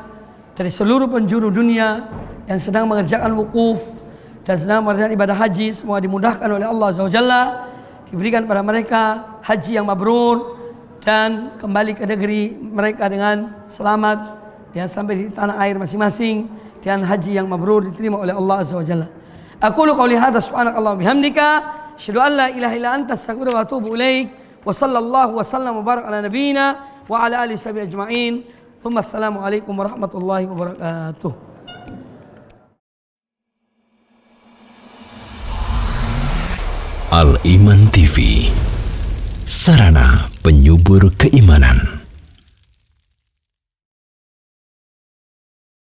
dari seluruh penjuru dunia yang sedang mengerjakan wukuf dan sedang mengerjakan ibadah haji, semua dimudahkan oleh Allah Azza wa Jalla, diberikan pada mereka haji yang mabrur dan kembali ke negeri mereka dengan selamat dan sampai di tanah air masing-masing dengan haji yang mabrur diterima oleh Allah Azza wa Jalla. Aqulu qawli hadza subhanakallah bihamdika asyhadu an la ilaha illa anta astaghfiruka wa atubu ilaik wa sallallahu wa sallam wa barak ala nabiyyina wa ala alihi washabihi ajma'in. Thumma assalamu alaikum warahmatullahi wabarakatuh. Al-Iman TV, sarana penyubur keimanan.